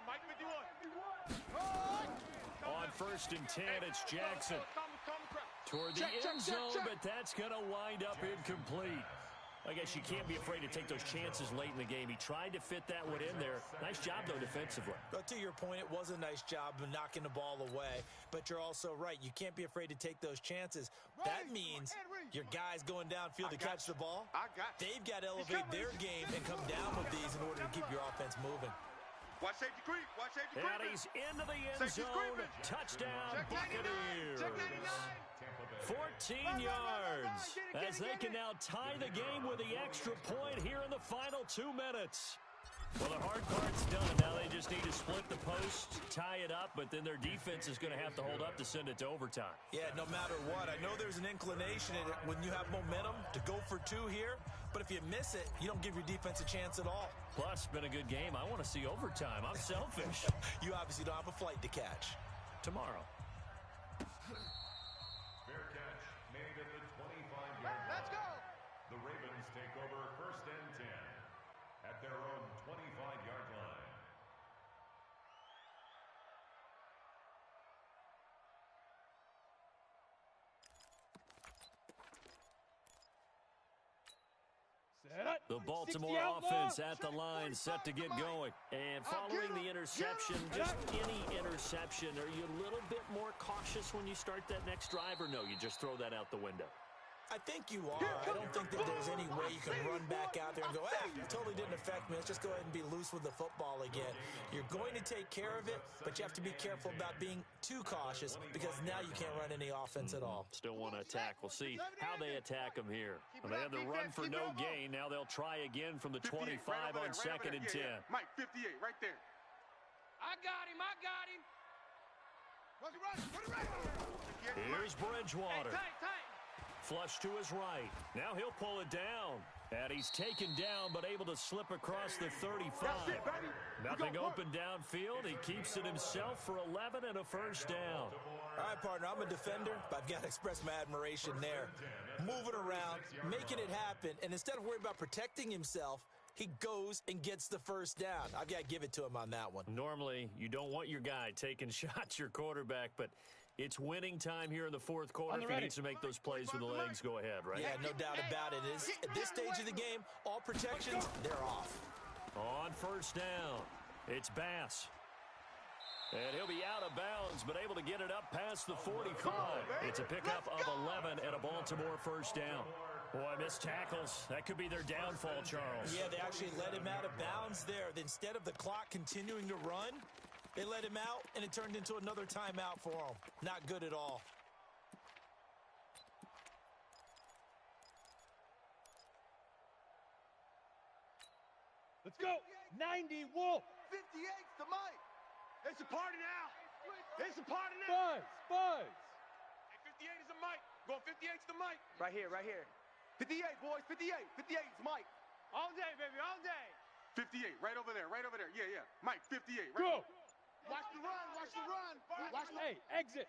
On 1st and 10, it's Jackson toward the end zone, but that's going to wind up incomplete. I guess you can't be afraid to take those chances late in the game. He tried to fit that one in there. Nice job, though, defensively. But to your point, it was a nice job of knocking the ball away. But you're also right. You can't be afraid to take those chances. That means your guys going downfield to catch the ball, they've got to elevate their game and come down with these in order to keep your offense moving. Watch safety creep. And he's into the end zone. Touchdown, Buccaneers. 14 yards as they can now tie the game with the extra point here in the final 2 minutes. Well, the hard part's done. Now they just need to split the post, tie it up, but then their defense is going to have to hold up to send it to overtime. Yeah, no matter what. I know there's an inclination in it when you have momentum to go for 2 here, but if you miss it, you don't give your defense a chance at all. Plus, it's been a good game. I want to see overtime. I'm selfish. You obviously don't have a flight to catch. Tomorrow. Fair catch made at the 25-yard line. Let's go. The Ravens take over 1st and 10 at their own 25-yard line. The Baltimore offense at the line, set to get going. And following the interception, just any interception, are you a little bit more cautious when you start that next drive, or no, you just throw that out the window? I think you are. I don't think that there's any way you can run back out there and go, it totally didn't affect me. Let's just go ahead and be loose with the football again. You're going to take care of it, but you have to be careful about being too cautious because now you can't run any offense at all. Still want to attack. We'll see how they attack them here. Well, they had the run for no gain. Now they'll try again from the 25 on 2nd and 10. Mike, 58, right there. I got him. Here's Bridgewater. Hey, tight. Flush to his right. Now he'll pull it down. And he's taken down, but able to slip across the 35. Nothing open downfield. He keeps it himself for 11 and a first down. All right, partner, I'm a defender, but I've got to express my admiration there. Moving around, making it happen, and instead of worrying about protecting himself, he goes and gets the first down. I've got to give it to him on that one. Normally, you don't want your guy taking shots, your quarterback, but it's winning time here in the fourth quarter. If he needs to make those plays with the legs, go ahead, right? Yeah, no doubt about it. At this stage of the game, all protections, they're off. On first down, it's Bass. And he'll be out of bounds, but able to get it up past the 45. It's a pickup of 11 and a Baltimore first down. Boy, missed tackles. That could be their downfall, Charles. Yeah, they actually let him out of bounds there. Instead of the clock continuing to run, they let him out, and it turned into another timeout for him. Not good at all. Let's go. 90, Wolf. 58's the mic. It's a party now. It's a party now. Buzz. Hey, 58 is the mic. Going 58's the mic. Right here, right here. 58, boys. 58. 58's Mike. All day, baby, all day. 58, right over there. Right over there. Yeah. Mike, 58. Right. Go. Watch the run. Watch the run. Watch the... Hey, exit.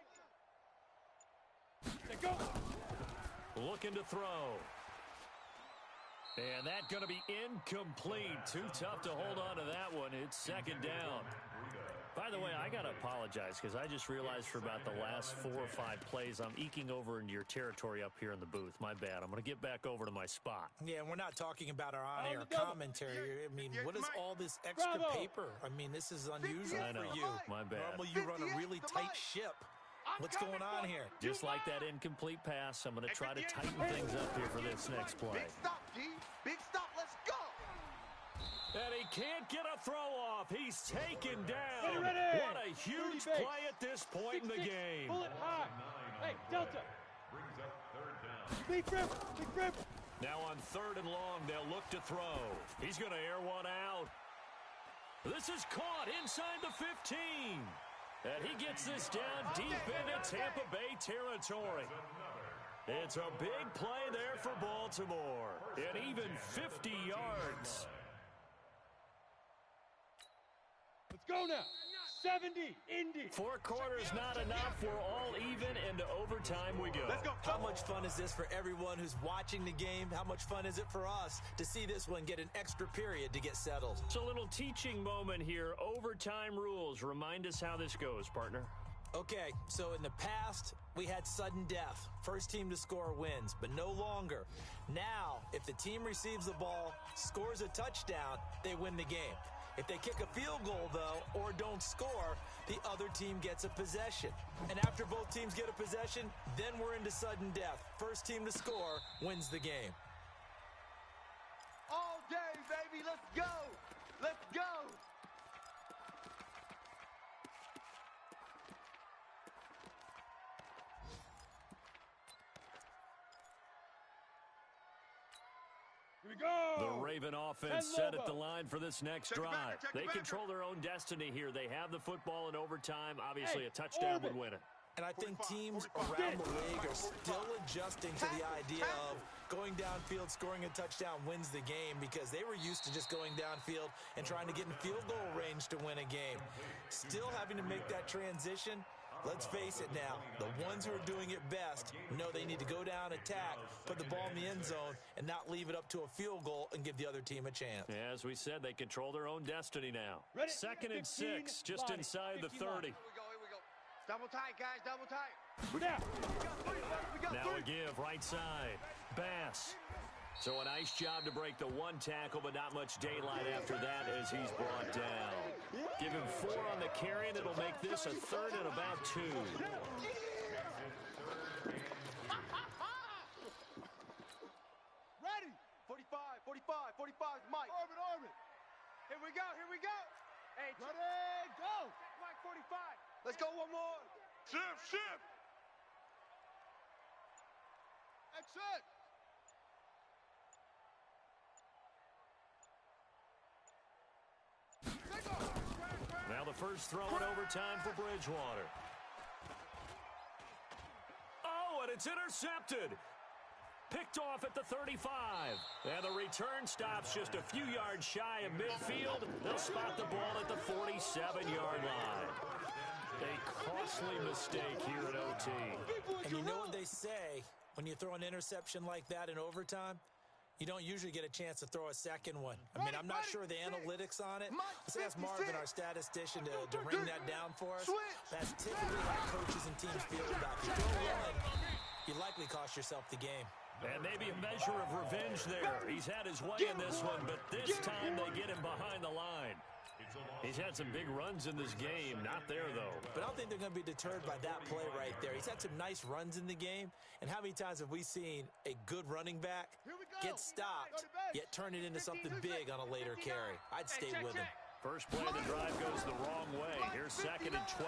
Let's go. Looking to throw. And that going to be incomplete. Too tough to hold on to that one. It's second down. By the way, I got to apologize because I just realized for about the last 4 or 5 plays, I'm eking over into your territory up here in the booth. My bad. I'm going to get back over to my spot. Yeah, and we're not talking about our on-air commentary. I mean, what is all this extra paper? I mean, this is unusual for you. My bad. Normally, you run a really tight ship. What's going on here? Just like that incomplete pass, I'm going to try to tighten things up here for this next play. Big stop, G. Big stop. Let's go. And he can't get a throw off. He's taken down. Ready. What a huge play at this point in the game. Bullet high. Hey, Delta. Brings up third down. Big rip. Now on 3rd and long, they'll look to throw. He's going to air one out. This is caught inside the 15. And he gets this down deep into Tampa Bay territory. It's a big play there for Baltimore. And even 50 yards. Let's go now. 70, Indy. 4 quarters not enough. We're all even, and to overtime we go. Let's go. How much fun is this for everyone who's watching the game? How much fun is it for us to see this one get an extra period to get settled? It's a little teaching moment here. Overtime rules. Remind us how this goes, partner. Okay, so in the past, we had sudden death. First team to score wins, but no longer. Now, if the team receives the ball, scores a touchdown, they win the game. If they kick a field goal, though, or don't score, the other team gets a possession. And after both teams get a possession, then we're into sudden death. First team to score wins the game. All day, baby. Let's go. Let's go. Here we go. The Raven offense set at the line for this next drive. They control their own destiny here. They have the football in overtime. Obviously, a touchdown would win it. And I think teams around the league are still adjusting to the idea of going downfield, scoring a touchdown wins the game, because they were used to just going downfield and trying to get in field goal range to win a game. Still having to make that transition. Let's face it now, the ones who are doing it best know they need to go down, attack, put the ball in the end zone, and not leave it up to a field goal and give the other team a chance. As we said, they control their own destiny now. Ready? 2nd and 6, just inside the 30. Here we go. Double tight, guys, double tight. Now a give, right side. Bass. So a nice job to break the 1 tackle, but not much daylight after that as he's brought down. Give him 4 on the carry, and it'll make this a 3rd and about 2. Ready. 45, Mike. Orbit. Here we go. Hey, Ready, go. Mike 45. Let's go one more. Shift. Exit. Now the first throw in overtime for Bridgewater. Oh, and it's intercepted. Picked off at the 35. And the return stops just a few yards shy of midfield. They'll spot the ball at the 47-yard line. A costly mistake here at OT. And you know what they say, when you throw an interception like that in overtime, you don't usually get a chance to throw a second one. I mean, I'm not sure the analytics on it. Let's ask Marvin, our statistician, to ring that down for us. That's typically how coaches and teams feel about it. If you throw one, you likely cost yourself the game. And maybe a measure of revenge there. He's had his way in this one, but this time they get him behind the line. He's had some big runs in this game. Not there, though. But I don't think they're going to be deterred by that play right there. He's had some nice runs in the game. And how many times have we seen a good running back get stopped, yet turn it into something big on a later carry? I'd stay with him. First play of the drive goes the wrong way. Here's 2nd and 12.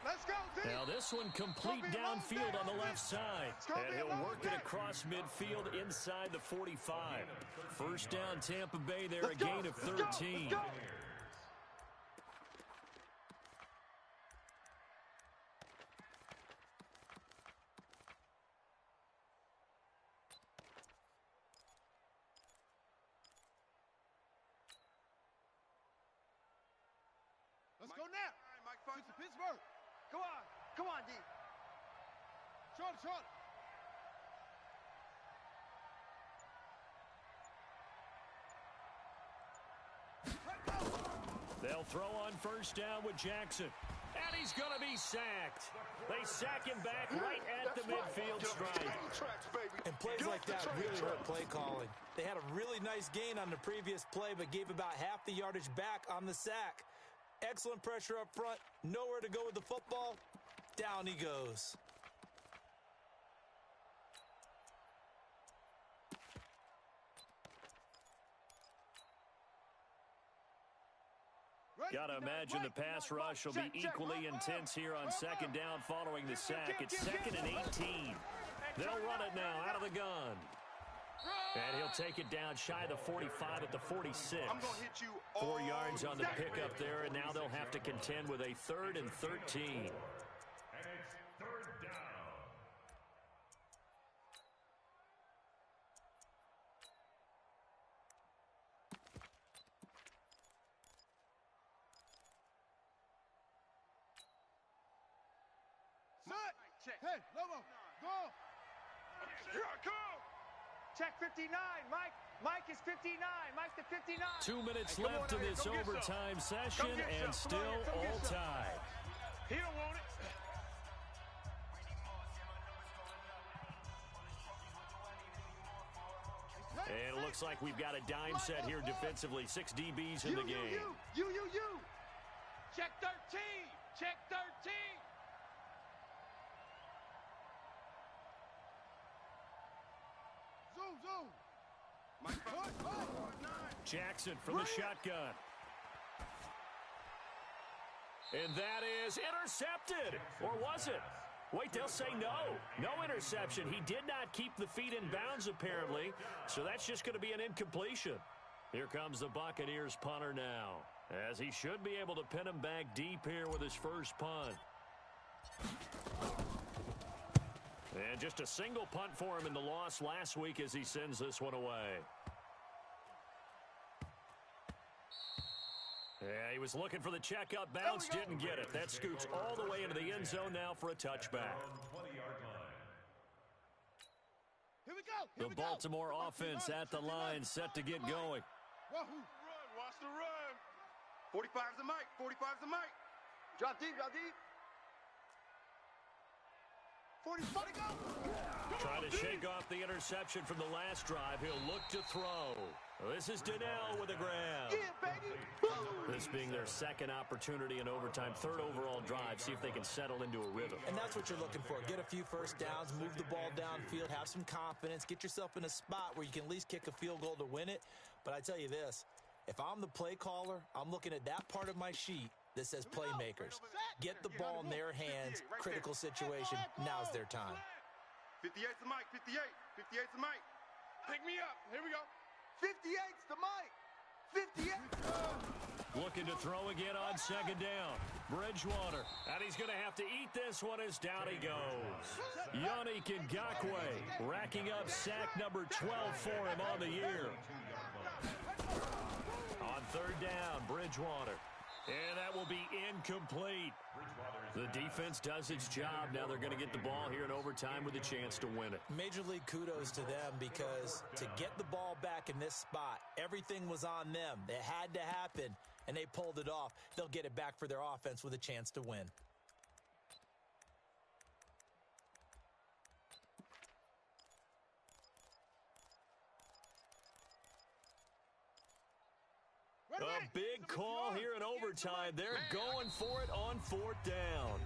Let's go, team. Now this one complete downfield on the left side. And he'll work it across midfield inside the 45. First down Tampa Bay there, a gain of 13. Let's go now. Mike, fight. Six to Pittsburgh. Come on, D. Short. They'll throw on first down with Jackson. And he's going to be sacked. They sack him back right at the midfield stripe. And plays like that really hurt play calling. They had a really nice gain on the previous play, but gave about half the yardage back on the sack. Excellent pressure up front. Nowhere to go with the football. Down he goes. Got to imagine the pass rush will be equally intense here on 2nd down following the sack. It's 2nd and 18. They'll run it now out of the gun. And he'll take it down shy of the 45 at the 46. I'm going to hit you 4 yards on the pickup there, and now they'll have to contend with a 3rd and 13. And it's 3rd down. Set. Hey, Lobo, go. Here I come. Check 59. Mike is 59. Mike's the 59. 2 minutes Hey, left in this overtime session, and still all tied. He don't want it. And it looks like we've got a dime set here defensively. 6 DBs in the game. You. Check 13. Check 13. Zoom. Mike, Jackson from the shotgun. And that is intercepted. Or was it? Wait, they'll say no. No interception. He did not keep the feet in bounds, apparently. So that's just going to be an incompletion. Here comes the Buccaneers punter now, as he should be able to pin him back deep here with his first punt. And just a single punt for him in the loss last week as he sends this one away. Yeah, he was looking for the checkup bounce, didn't get it. That scoots all the way into the end zone now for a touchback. Here we go. The Baltimore offense at the line, set to get going. Run, watch the run. 45's the Mike. 45's the Mike. Drop deep. 40, go. Trying to shake off the interception from the last drive. He'll look to throw. This is Donnell with a grab. Yeah, baby. This being their second opportunity in overtime, 3rd overall drive. See if they can settle into a rhythm. And that's what you're looking for. Get a few first downs, move the ball downfield, have some confidence, get yourself in a spot where you can at least kick a field goal to win it. But I tell you this, if I'm the play caller, I'm looking at that part of my sheet that says playmakers. Get the ball in their hands, critical situation. Now's their time. 58's the Mike. 58's the Mike. Pick me up. Here we go. 58's the Mike. 58. Looking to throw again on second down. Bridgewater. And he's going to have to eat this one as down he goes. Yannick Ngakoue racking up sack number 12 for him on the year. On third down, Bridgewater. And that will be incomplete. The defense does its job. Now they're going to get the ball here in overtime with a chance to win it. Major league kudos to them, because to get the ball back in this spot, everything was on them. It had to happen, and they pulled it off. They'll get it back for their offense with a chance to win. A big call here in overtime. They're going for it on fourth down.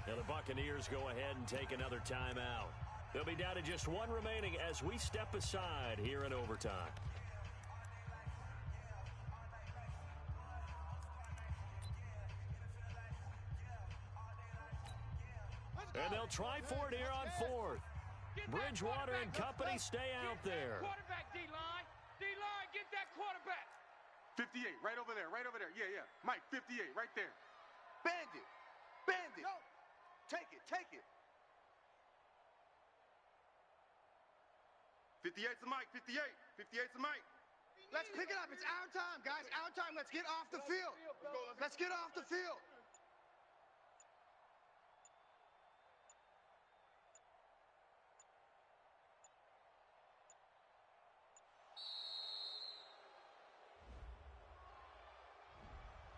Now the Buccaneers go ahead and take another timeout. They'll be down to just one remaining as we step aside here in overtime. And they'll try for it here on fourth. Bridgewater and company stay out there. Quarterback, D-line. D-line, get that quarterback. 58, right over there, right over there. Yeah, yeah. Mike, 58, right there. Bandit. Bandit. No. Take it, take it. 58's the Mike, 58. 58's the Mike. Let's pick it up. It's our time, guys. Our time. Let's get off the field. Let's get off the field.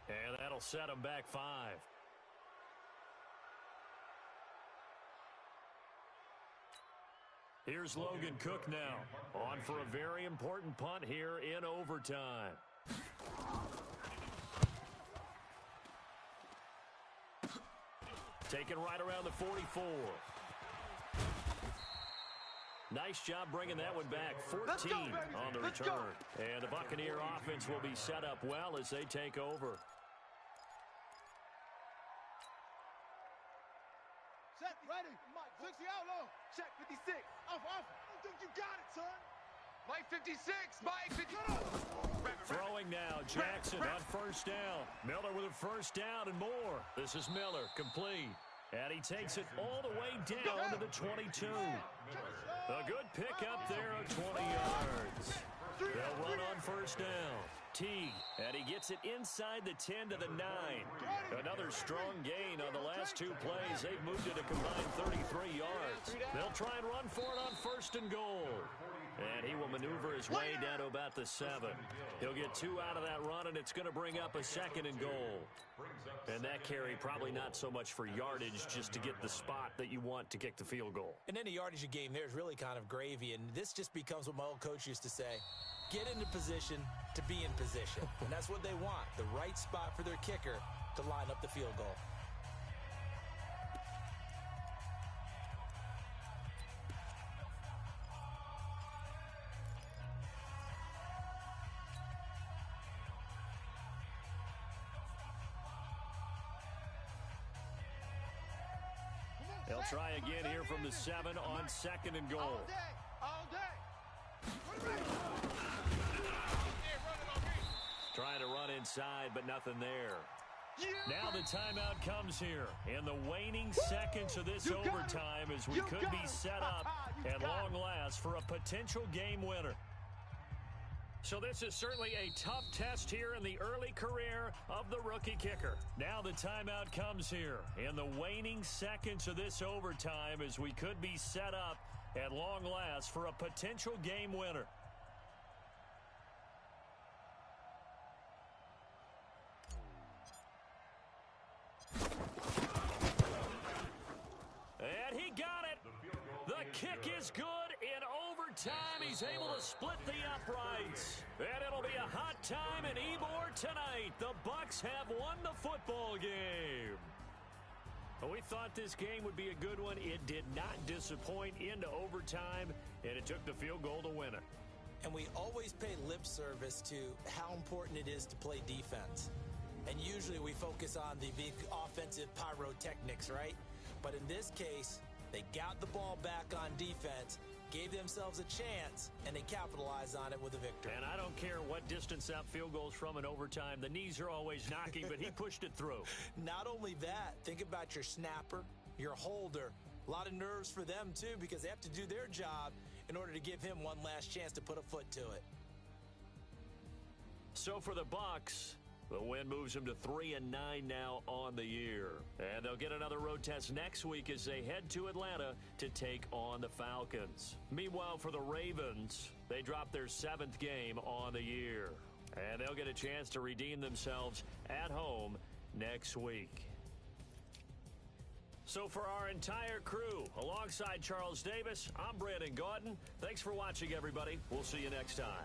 And that'll set them back 5. Here's Logan Cook now, on for a very important punt here in overtime. Taken right around the 44. Nice job bringing that one back. 14 on the return. And the Buccaneer offense will be set up well as they take over. Set, ready. 60 out low. Check, 56. Off. I don't think you got it, son. Mike 56. Mike 56. Throwing now, Jackson on first down. Miller with a first down and more. This is Miller, complete. And he takes it all the way down to the 22. A good pickup there of 20 yards. They'll run on first down. Teague, and he gets it inside the 10 to the 9. Another strong gain on the last two plays. They've moved it a combined 33 yards. They'll try and run for it on first and goal. And he will maneuver his way down to about the 7. He'll get 2 out of that run, and it's going to bring up a second and goal. And that carry probably not so much for yardage, just to get the spot that you want to kick the field goal. And any yardage game there is really kind of gravy, and this just becomes what my old coach used to say. Get into position to be in position. And that's what they want, the right spot for their kicker to line up the field goal. They'll try again here from the 7 on second and goal. All day. Trying to run inside, but nothing there. Now the timeout comes here in the waning seconds of this overtime as we could be set up at long last for a potential game winner. So this is certainly a tough test here in the early career of the rookie kicker. Now the timeout comes here in the waning seconds of this overtime as we could be set up at long last for a potential game winner. And he got it. The kick is good. In overtime, he's able to split the uprights. And it'll be a hot time in Ybor tonight. The Bucs have won the football game. We thought this game would be a good one. It did not disappoint into overtime, and it took the field goal to win it. And we always pay lip service to how important it is to play defense. And usually we focus on the big offensive pyrotechnics, right? But in this case, they got the ball back on defense, gave themselves a chance, and they capitalized on it with a victory. And I don't care what distance that field goal's from in overtime. The knees are always knocking, but he pushed it through. Not only that, think about your snapper, your holder. A lot of nerves for them, too, because they have to do their job in order to give him one last chance to put a foot to it. So for the Bucs, the win moves them to 3-9 now on the year. And they'll get another road test next week as they head to Atlanta to take on the Falcons. Meanwhile, for the Ravens, they drop their 7th game on the year. And they'll get a chance to redeem themselves at home next week. So for our entire crew, alongside Charles Davis, I'm Brandon Gaudin. Thanks for watching, everybody. We'll see you next time.